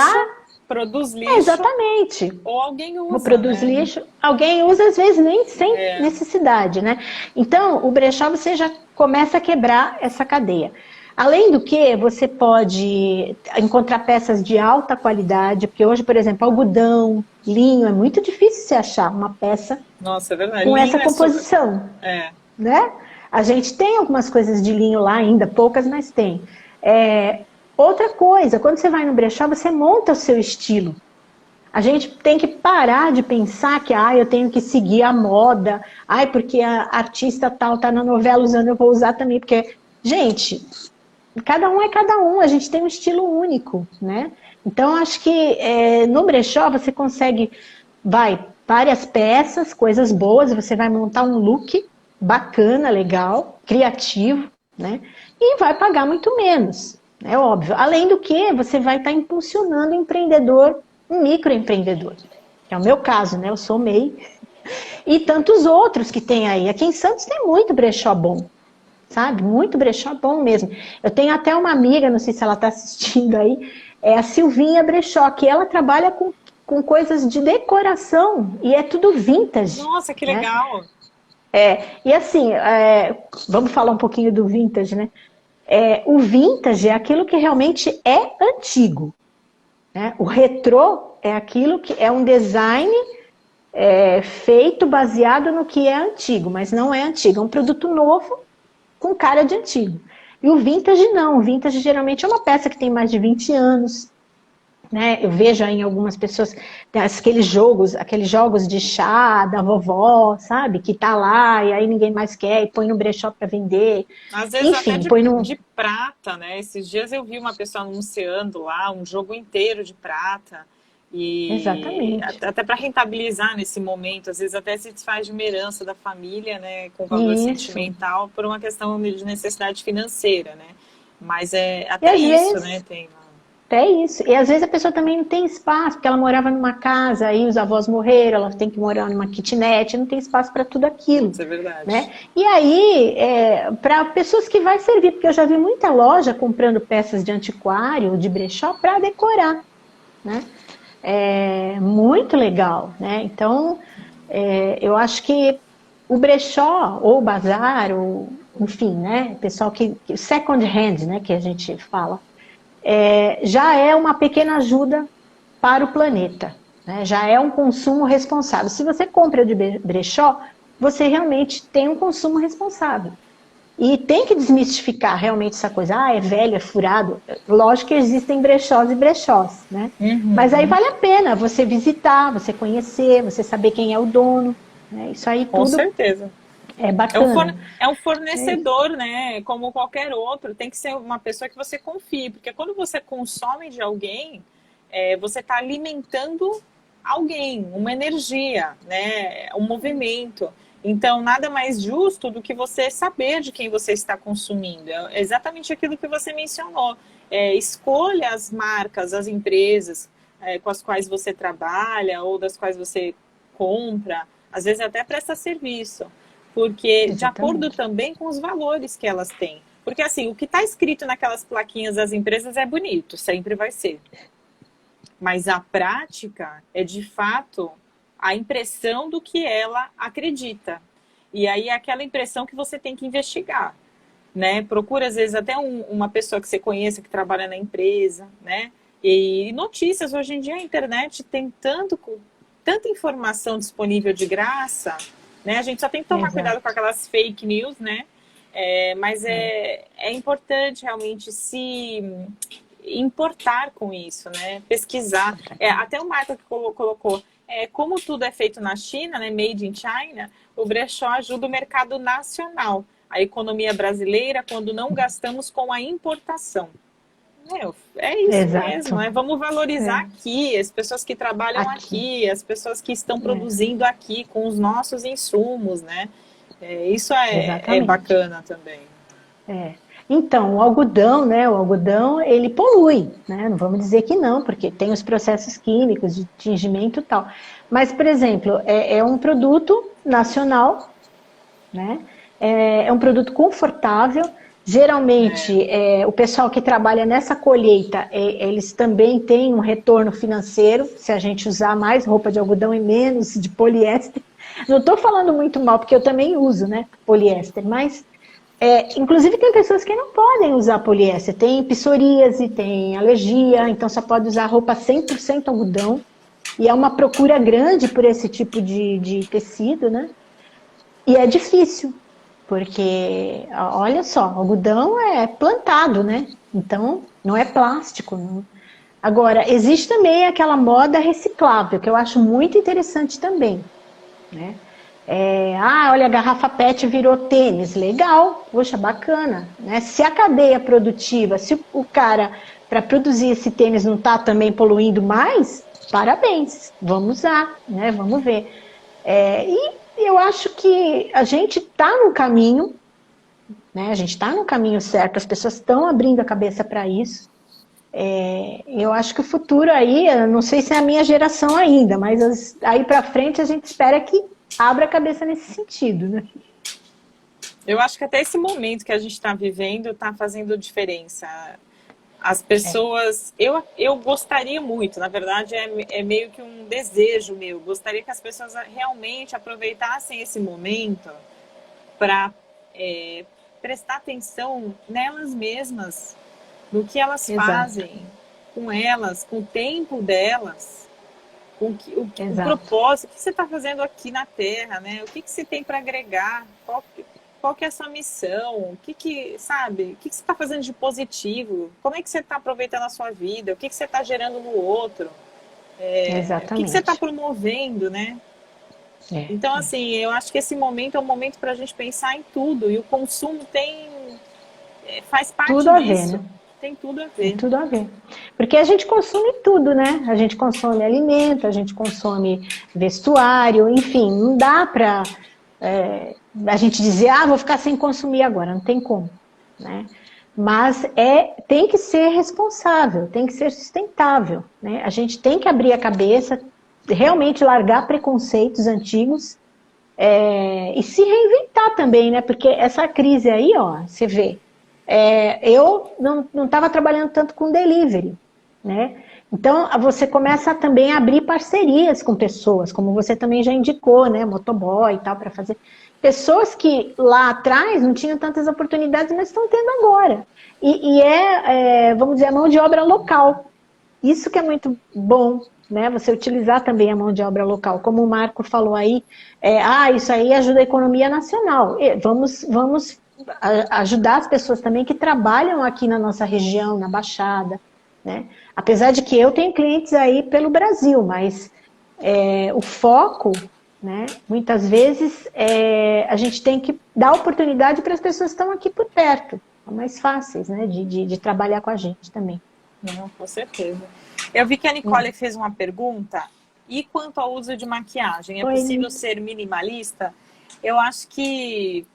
produz lixo. Exatamente. Ou alguém usa, produz lixo, alguém usa às vezes nem sem necessidade, né? Então, o brechó você já começa a quebrar essa cadeia. Além do que, você pode encontrar peças de alta qualidade, porque hoje, por exemplo, algodão, linho, é muito difícil você achar uma peça Nossa, é verdade. com essa composição. Né? A gente tem algumas coisas de linho lá ainda, poucas, mas tem. Outra coisa, quando você vai no brechó, você monta o seu estilo. A gente tem que parar de pensar que eu tenho que seguir a moda, porque a artista tal tá na novela usando, eu vou usar também, porque, gente, cada um é cada um, a gente tem um estilo único, né? Então, acho que no brechó você consegue, várias peças, coisas boas, você vai montar um look bacana, legal, criativo, né? E vai pagar muito menos, é óbvio. Além do que, você vai estar impulsionando o empreendedor, um microempreendedor, que é o meu caso, né? Eu sou MEI, e tantos outros que tem aí. Aqui em Santos tem muito brechó bom, sabe? Muito brechó bom mesmo. Eu tenho até uma amiga, não sei se ela está assistindo aí, é a Silvinha Brechó, que ela trabalha com coisas de decoração e é tudo vintage. Nossa, que né? legal! E assim, vamos falar um pouquinho do vintage, né? O vintage é aquilo que realmente é antigo. Né? O retrô é aquilo que é um design feito baseado no que é antigo, mas não é antigo, é um produto novo com cara de antigo. E o vintage não, o vintage geralmente é uma peça que tem mais de 20 anos, né? Eu vejo aí em algumas pessoas aqueles jogos de chá da vovó, sabe? Que tá lá e aí ninguém mais quer e põe no brechó para vender. Às vezes até Enfim, põe no... de prata, né? Esses dias eu vi uma pessoa anunciando lá um jogo inteiro de prata. E Exatamente. até para rentabilizar nesse momento, às vezes até se desfaz de uma herança da família, né, com valor Isso. sentimental, por uma questão de necessidade financeira, né? Mas E até às isso, vezes, né, tem. até isso. E às vezes a pessoa também não tem espaço, porque ela morava numa casa, aí os avós morreram, ela tem que morar numa kitnet, não tem espaço para tudo aquilo. Isso é verdade. Né? E aí, para pessoas que vai servir, porque eu já vi muita loja comprando peças de antiquário, de brechó, para decorar. Né? Muito legal. Né? Então, eu acho que o brechó, ou o bazar, ou, enfim, né? Pessoal second hand, né? Que a gente fala, já é uma pequena ajuda para o planeta. Né? Já é um consumo responsável. Se você compra de brechó, você realmente tem um consumo responsável. E tem que desmistificar realmente essa coisa. É velho, é furado. Lógico que existem brechós e brechós, né? Mas aí vale a pena você visitar, você conhecer, você saber quem é o dono. Né? Isso aí Com tudo certeza. é bacana. É um fornecedor, né? Como qualquer outro. Tem que ser uma pessoa que você confie. Porque quando você consome de alguém, você está alimentando alguém, uma energia, né? Um movimento. Então, nada mais justo do que você saber de quem você está consumindo. É exatamente aquilo que você mencionou. Escolha as marcas, as empresas com as quais você trabalha ou das quais você compra. Às vezes até presta serviço. Porque de acordo Exatamente. também com os valores que elas têm. Porque assim, o que está escrito naquelas plaquinhas das empresas é bonito, sempre vai ser. Mas a prática é de fato a impressão do que ela acredita. E aí é aquela impressão que você tem que investigar. Né? Procura às vezes até uma pessoa que você conheça que trabalha na empresa, né? E notícias, hoje em dia a internet tem tanta informação disponível de graça, né? A gente só tem que tomar cuidado com aquelas fake news, né? Mas é importante realmente se importar com isso, né? Pesquisar. Até o Marco que colocou, como tudo é feito na China, né? Made in China, o brechó ajuda o mercado nacional, a economia brasileira, quando não gastamos com a importação. É isso mesmo, Exato. vamos valorizar aqui as pessoas que trabalham aqui, as pessoas que estão produzindo aqui com os nossos insumos, né? Isso é bacana também. Então, o algodão, né? O algodão, ele polui, né? Não vamos dizer que não, porque tem os processos químicos de tingimento e tal. Mas, por exemplo, é um produto nacional, né? É um produto confortável. Geralmente, o pessoal que trabalha nessa colheita, eles também têm um retorno financeiro, se a gente usar mais roupa de algodão e menos de poliéster. Não estou falando muito mal, porque eu também uso, né, poliéster, mas inclusive tem pessoas que não podem usar poliéster, tem psoríase, tem alergia, então só pode usar roupa 100% algodão, e é uma procura grande por esse tipo de tecido, né? E é difícil, porque, olha só, algodão é plantado, né? Então, não é plástico. Não. Agora, existe também aquela moda reciclável, que eu acho muito interessante também, né? Olha, a garrafa PET virou tênis, legal, poxa, bacana, né? Se a cadeia produtiva, se o cara, para produzir esse tênis não está também poluindo mais, parabéns, vamos usar, né? Vamos ver. E eu acho que a gente está no caminho, né? A gente está no caminho certo, as pessoas estão abrindo a cabeça para isso. Eu acho que o futuro aí, eu não sei se é a minha geração ainda, mas aí para frente a gente espera que abra a cabeça nesse sentido, né? Eu acho que até esse momento que a gente está vivendo está fazendo diferença. As pessoas... Eu gostaria muito, na verdade é meio que um desejo meu, gostaria que as pessoas realmente aproveitassem esse momento para prestar atenção nelas mesmas, no que elas fazem com elas, com o tempo delas, com o propósito, o que você está fazendo aqui na Terra, né? O que você tem para agregar, qual que é a sua missão, o que você está fazendo de positivo, como é que você está aproveitando a sua vida, o que você está gerando no outro, o que você está promovendo, né? Então, assim, eu acho que esse momento é um momento para a gente pensar em tudo, e o consumo faz parte tudo disso. A ver, né? Tem tudo a ver. Tem tudo a ver. Porque a gente consome tudo, né? A gente consome alimento, a gente consome vestuário, enfim, não dá para a gente dizer, vou ficar sem consumir agora, não tem como, né? Mas tem que ser responsável, tem que ser sustentável, né? A gente tem que abrir a cabeça, realmente largar preconceitos antigos e se reinventar também, né? Porque essa crise aí, você vê, eu não estava trabalhando tanto com delivery, né? Então, você começa também a abrir parcerias com pessoas, como você também já indicou, né? Motoboy e tal, para fazer. Pessoas que lá atrás não tinham tantas oportunidades, mas estão tendo agora. Vamos dizer, a mão de obra local. Isso que é muito bom, né? Você utilizar também a mão de obra local. Como o Marco falou aí, isso aí ajuda a economia nacional. Vamos ajudar as pessoas também que trabalham aqui na nossa região, na Baixada, né? Apesar de que eu tenho clientes aí pelo Brasil, mas o foco, né, muitas vezes a gente tem que dar oportunidade para as pessoas que estão aqui por perto, são mais fáceis, né, de trabalhar com a gente também. Não, com certeza. Eu vi que a Nicole fez uma pergunta, e quanto ao uso de maquiagem, é possível ser minimalista? Eu acho que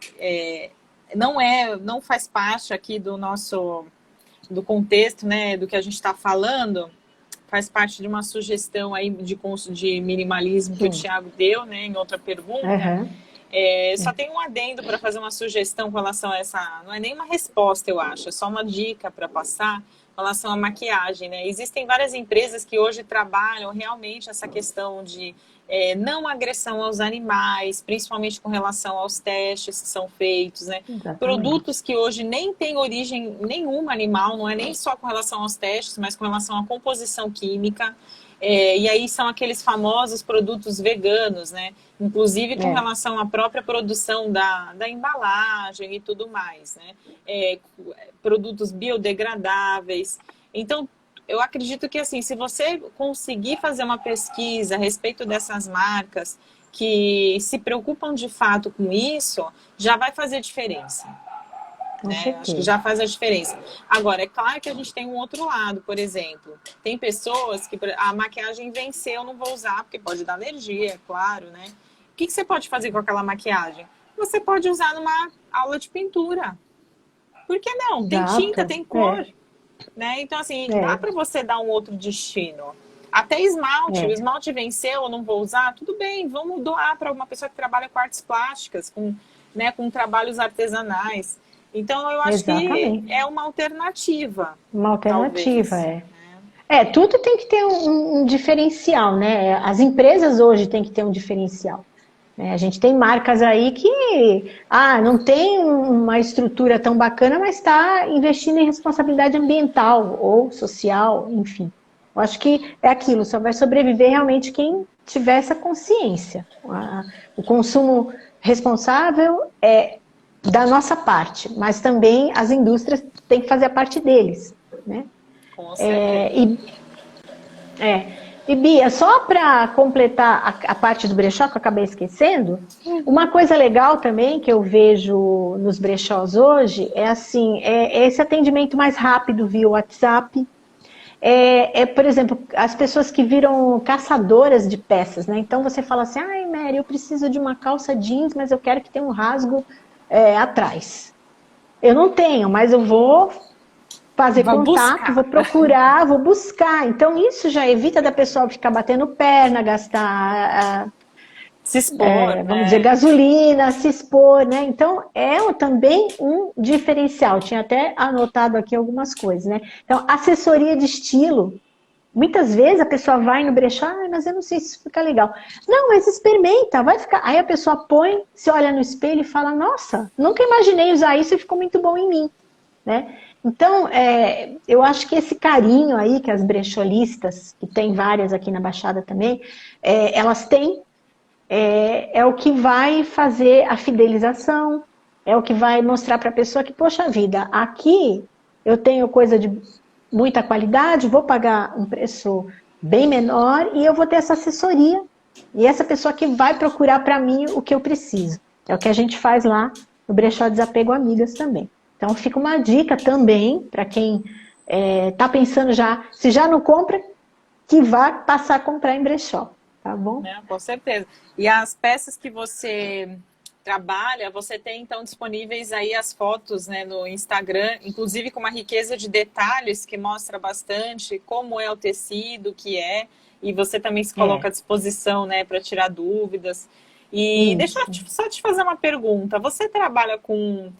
não faz parte aqui do contexto, né, do que a gente está falando, faz parte de uma sugestão aí de minimalismo que o Thiago deu, né, em outra pergunta. Só tem um adendo para fazer uma sugestão com relação a essa, não é nem uma resposta, eu acho, é só uma dica para passar com relação à maquiagem, né? Existem várias empresas que hoje trabalham realmente essa questão de não agressão aos animais, principalmente com relação aos testes que são feitos, né? Produtos que hoje nem têm origem nenhuma animal, não é nem só com relação aos testes, mas com relação à composição química. E aí são aqueles famosos produtos veganos, né? Inclusive com relação à própria produção da embalagem e tudo mais, né? Produtos biodegradáveis. Então, eu acredito que, assim, se você conseguir fazer uma pesquisa a respeito dessas marcas que se preocupam de fato com isso, já vai fazer diferença. Né? Acho que já faz a diferença. Agora, é claro que a gente tem um outro lado, por exemplo. Tem pessoas que a maquiagem venceu, eu não vou usar, porque pode dar alergia, é claro, né? O que você pode fazer com aquela maquiagem? Você pode usar numa aula de pintura. Por que não? Tem tinta, tem cor. Né? Então, assim, dá para você dar um outro destino. Até esmalte. O esmalte venceu, eu não vou usar. Tudo bem, vamos doar para uma pessoa que trabalha com artes plásticas, com trabalhos artesanais. Então, eu acho que é uma alternativa. Uma alternativa, talvez. Tudo tem que ter um diferencial, né? As empresas hoje têm que ter um diferencial. A gente tem marcas aí que não tem uma estrutura tão bacana, mas está investindo em responsabilidade ambiental ou social, enfim. Eu acho que é aquilo, só vai sobreviver realmente quem tiver essa consciência. O consumo responsável é da nossa parte, mas também as indústrias têm que fazer a parte deles, né? Com certeza. É. E Bia, só para completar a parte do brechó que eu acabei esquecendo, uma coisa legal também que eu vejo nos brechós hoje é assim, é esse atendimento mais rápido via WhatsApp. Por exemplo, as pessoas que viram caçadoras de peças, né? Então você fala assim, ai, Mary, eu preciso de uma calça jeans, mas eu quero que tenha um rasgo atrás. Eu não tenho, mas eu vou fazer Vou contato, vou buscar. procurar, vou buscar. Então isso já evita da pessoa ficar batendo perna, gastar, Se expor, vamos dizer, né? gasolina, se expor, né? Então também um diferencial. Tinha até anotado aqui algumas coisas, né? Então, assessoria de estilo. Muitas vezes a pessoa vai no brechó, mas eu não sei se isso fica legal. Não, mas experimenta, vai ficar. Aí a pessoa põe, se olha no espelho e fala, nossa, nunca imaginei usar isso e ficou muito bom em mim, né? Então, eu acho que esse carinho aí que as brecholistas, que tem várias aqui na Baixada também, elas têm, é o que vai fazer a fidelização, é o que vai mostrar para a pessoa que, poxa vida, aqui eu tenho coisa de muita qualidade, vou pagar um preço bem menor e eu vou ter essa assessoria. E essa pessoa que vai procurar para mim o que eu preciso. É o que a gente faz lá no Brechó Desapego Amigas também. Então fica uma dica também para quem está pensando já, se já não compra, que vá passar a comprar em brechó, tá bom? Né? Com certeza. E as peças que você trabalha, você tem então disponíveis aí as fotos, né, no Instagram, inclusive com uma riqueza de detalhes que mostra bastante como é o tecido, que é, e você também se coloca à disposição, né, para tirar dúvidas. E deixa Isso. eu só te fazer uma pergunta. Você trabalha com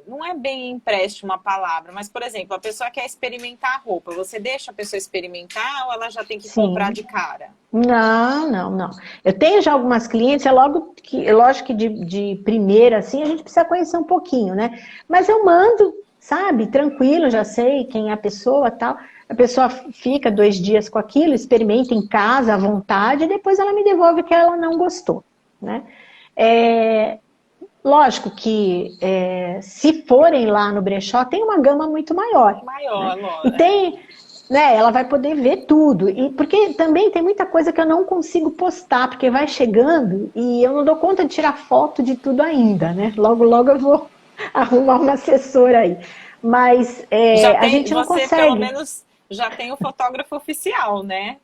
não é bem empréstimo a palavra, mas, por exemplo, a pessoa quer experimentar a roupa. Você deixa a pessoa experimentar ou ela já tem que comprar Sim. de cara? Não, não, não. Eu tenho já algumas clientes, lógico que de primeira, assim, a gente precisa conhecer um pouquinho, né? Mas eu mando, sabe, tranquilo, já sei quem é a pessoa, tal. A pessoa fica 2 dias com aquilo, experimenta em casa à vontade, e depois ela me devolve que ela não gostou, né? É, lógico que se forem lá no brechó, tem uma gama muito maior, né? Maior, E tem, né, ela vai poder ver tudo. E porque também tem muita coisa que eu não consigo postar, porque vai chegando e eu não dou conta de tirar foto de tudo ainda, né? Logo, logo eu vou arrumar uma assessora aí. Mas já a tem, gente não você pelo consegue. menos já tem o fotógrafo oficial, né?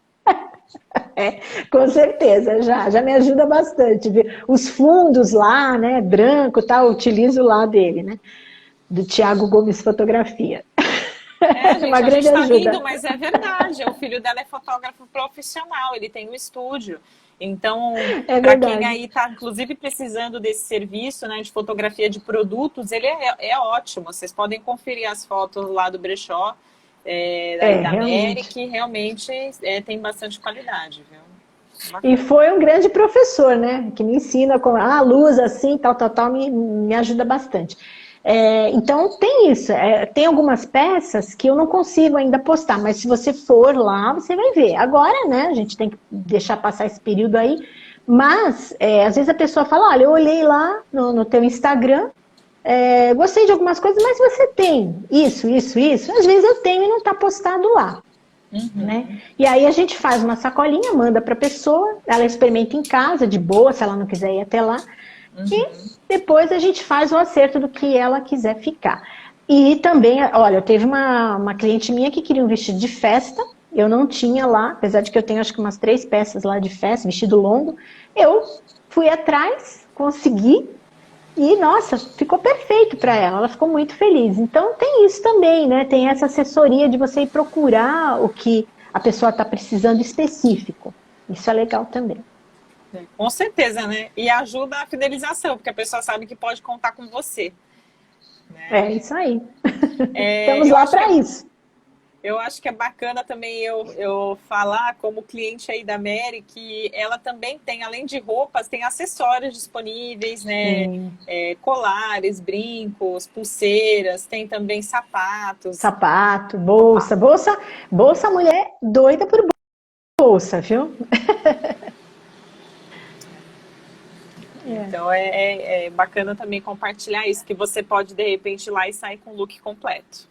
Com certeza, já me ajuda bastante. Viu? Os fundos lá, né, branco, tal, utilizo lá dele, né? Do Tiago Gomes Fotografia. É, Uma gente, a grande gente tá rindo, ajuda. mas é verdade. O filho dela é fotógrafo profissional, ele tem um estúdio. Então, É para quem verdade. aí está, inclusive, precisando desse serviço, né, de fotografia de produtos, ele é ótimo. Vocês podem conferir as fotos lá do brechó, aí da Mary, Realmente. que realmente tem bastante qualidade, viu? E Bacana. foi um grande professor, né? Que me ensina com a luz assim, tal, tal, tal, me ajuda bastante. Então tem isso. Tem algumas peças que eu não consigo ainda postar, mas se você for lá, você vai ver. Agora, né? A gente tem que deixar passar esse período aí. Mas às vezes a pessoa fala: olha, eu olhei lá no teu Instagram, gostei de algumas coisas, mas você tem isso, isso, isso. Às vezes eu tenho e não está postado lá. Né? Uhum. E aí a gente faz uma sacolinha, manda para a pessoa, ela experimenta em casa, de boa, se ela não quiser ir até lá, e depois a gente faz o acerto do que ela quiser ficar. E também, olha, eu teve uma cliente minha que queria um vestido de festa, eu não tinha lá, apesar de que eu tenho acho que umas 3 peças lá de festa, vestido longo, eu fui atrás, consegui, e, nossa, ficou perfeito para ela, ela ficou muito feliz. Então, tem isso também, né? Tem essa assessoria de você ir procurar o que a pessoa está precisando específico. Isso é legal também. Com certeza, né? E ajuda a fidelização, porque a pessoa sabe que pode contar com você, É né? isso aí. É, Estamos eu lá acho que para é isso. Eu acho que é bacana também eu falar como cliente aí da Mary que ela também tem, além de roupas, tem acessórios disponíveis, né? Sim. Colares, brincos, pulseiras, tem também sapatos. Sapato, bolsa. Bolsa, mulher doida por bolsa, viu? Então é bacana também compartilhar isso, que você pode de repente ir lá e sair com o look completo.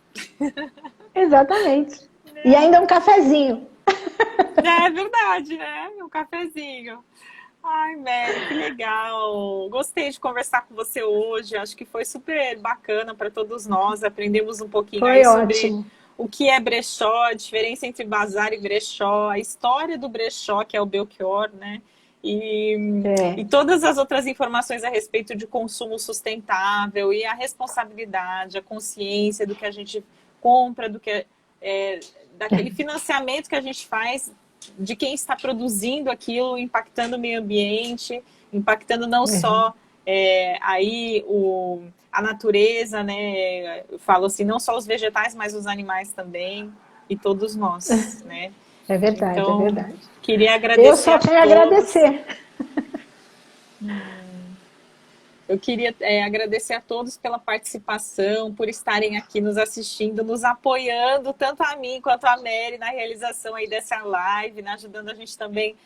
Exatamente. E ainda um cafezinho. É verdade, né? Um cafezinho. Ai, Mary, que legal. Gostei de conversar com você hoje. Acho que foi super bacana para todos nós. Aprendemos um pouquinho aí Foi sobre ótimo. o que é brechó, a diferença entre bazar e brechó, a história do brechó, que é o Belchior, né? E É. todas as outras informações a respeito de consumo sustentável e a responsabilidade, a consciência do que a gente compra, do que daquele financiamento que a gente faz de quem está produzindo aquilo, impactando o meio ambiente, impactando não só a natureza, né? Eu falo assim, não só os vegetais, mas os animais também, e todos nós, né? É verdade, é Então, verdade. queria Eu agradecer só a tenho a todos. agradecer. Eu queria agradecer a todos pela participação, por estarem aqui nos assistindo, nos apoiando, tanto a mim quanto a Mary, na realização aí dessa live, né, ajudando a gente também,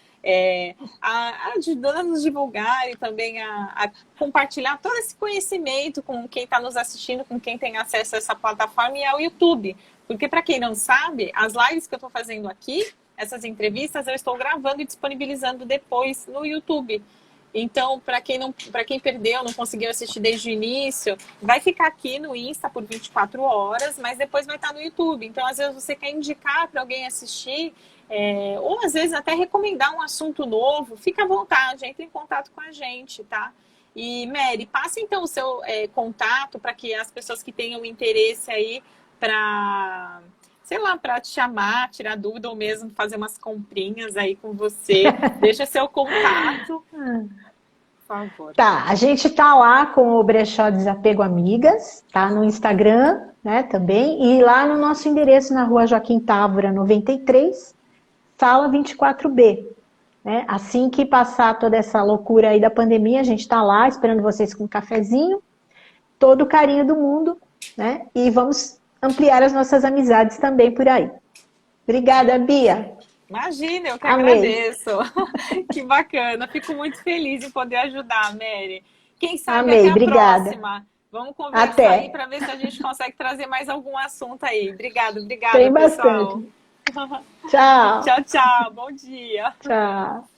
ajudando a nos divulgar e também a compartilhar todo esse conhecimento com quem está nos assistindo, com quem tem acesso a essa plataforma e ao YouTube. Porque, para quem não sabe, as lives que eu estou fazendo aqui, essas entrevistas, eu estou gravando e disponibilizando depois no YouTube. Então, para quem perdeu, não conseguiu assistir desde o início, vai ficar aqui no Insta por 24 horas, mas depois vai estar no YouTube. Então, às vezes você quer indicar para alguém assistir, ou às vezes até recomendar um assunto novo, fica à vontade, entre em contato com a gente, tá? E, Mary, passa então o seu contato para que as pessoas que tenham interesse aí para, sei lá, para te chamar, tirar dúvida ou mesmo fazer umas comprinhas aí com você. Deixa seu contato, por favor. Tá, a gente tá lá com o Brechó Desapego Amigas, tá no Instagram, né, também, e lá no nosso endereço na Rua Joaquim Távora, 93, sala 24B. Né? Assim que passar toda essa loucura aí da pandemia, a gente tá lá esperando vocês com um cafezinho, todo o carinho do mundo, né? E vamos ampliar as nossas amizades também por aí. Obrigada, Bia. Imagina, eu que Amei. agradeço. Que bacana. Fico muito feliz em poder ajudar, Mary. Quem sabe até Amei, a obrigada. próxima. Vamos conversar aí Até. para ver se a gente consegue trazer mais algum assunto aí. Obrigada, Tem pessoal. bastante. Tchau. Tchau, tchau. Bom dia. Tchau.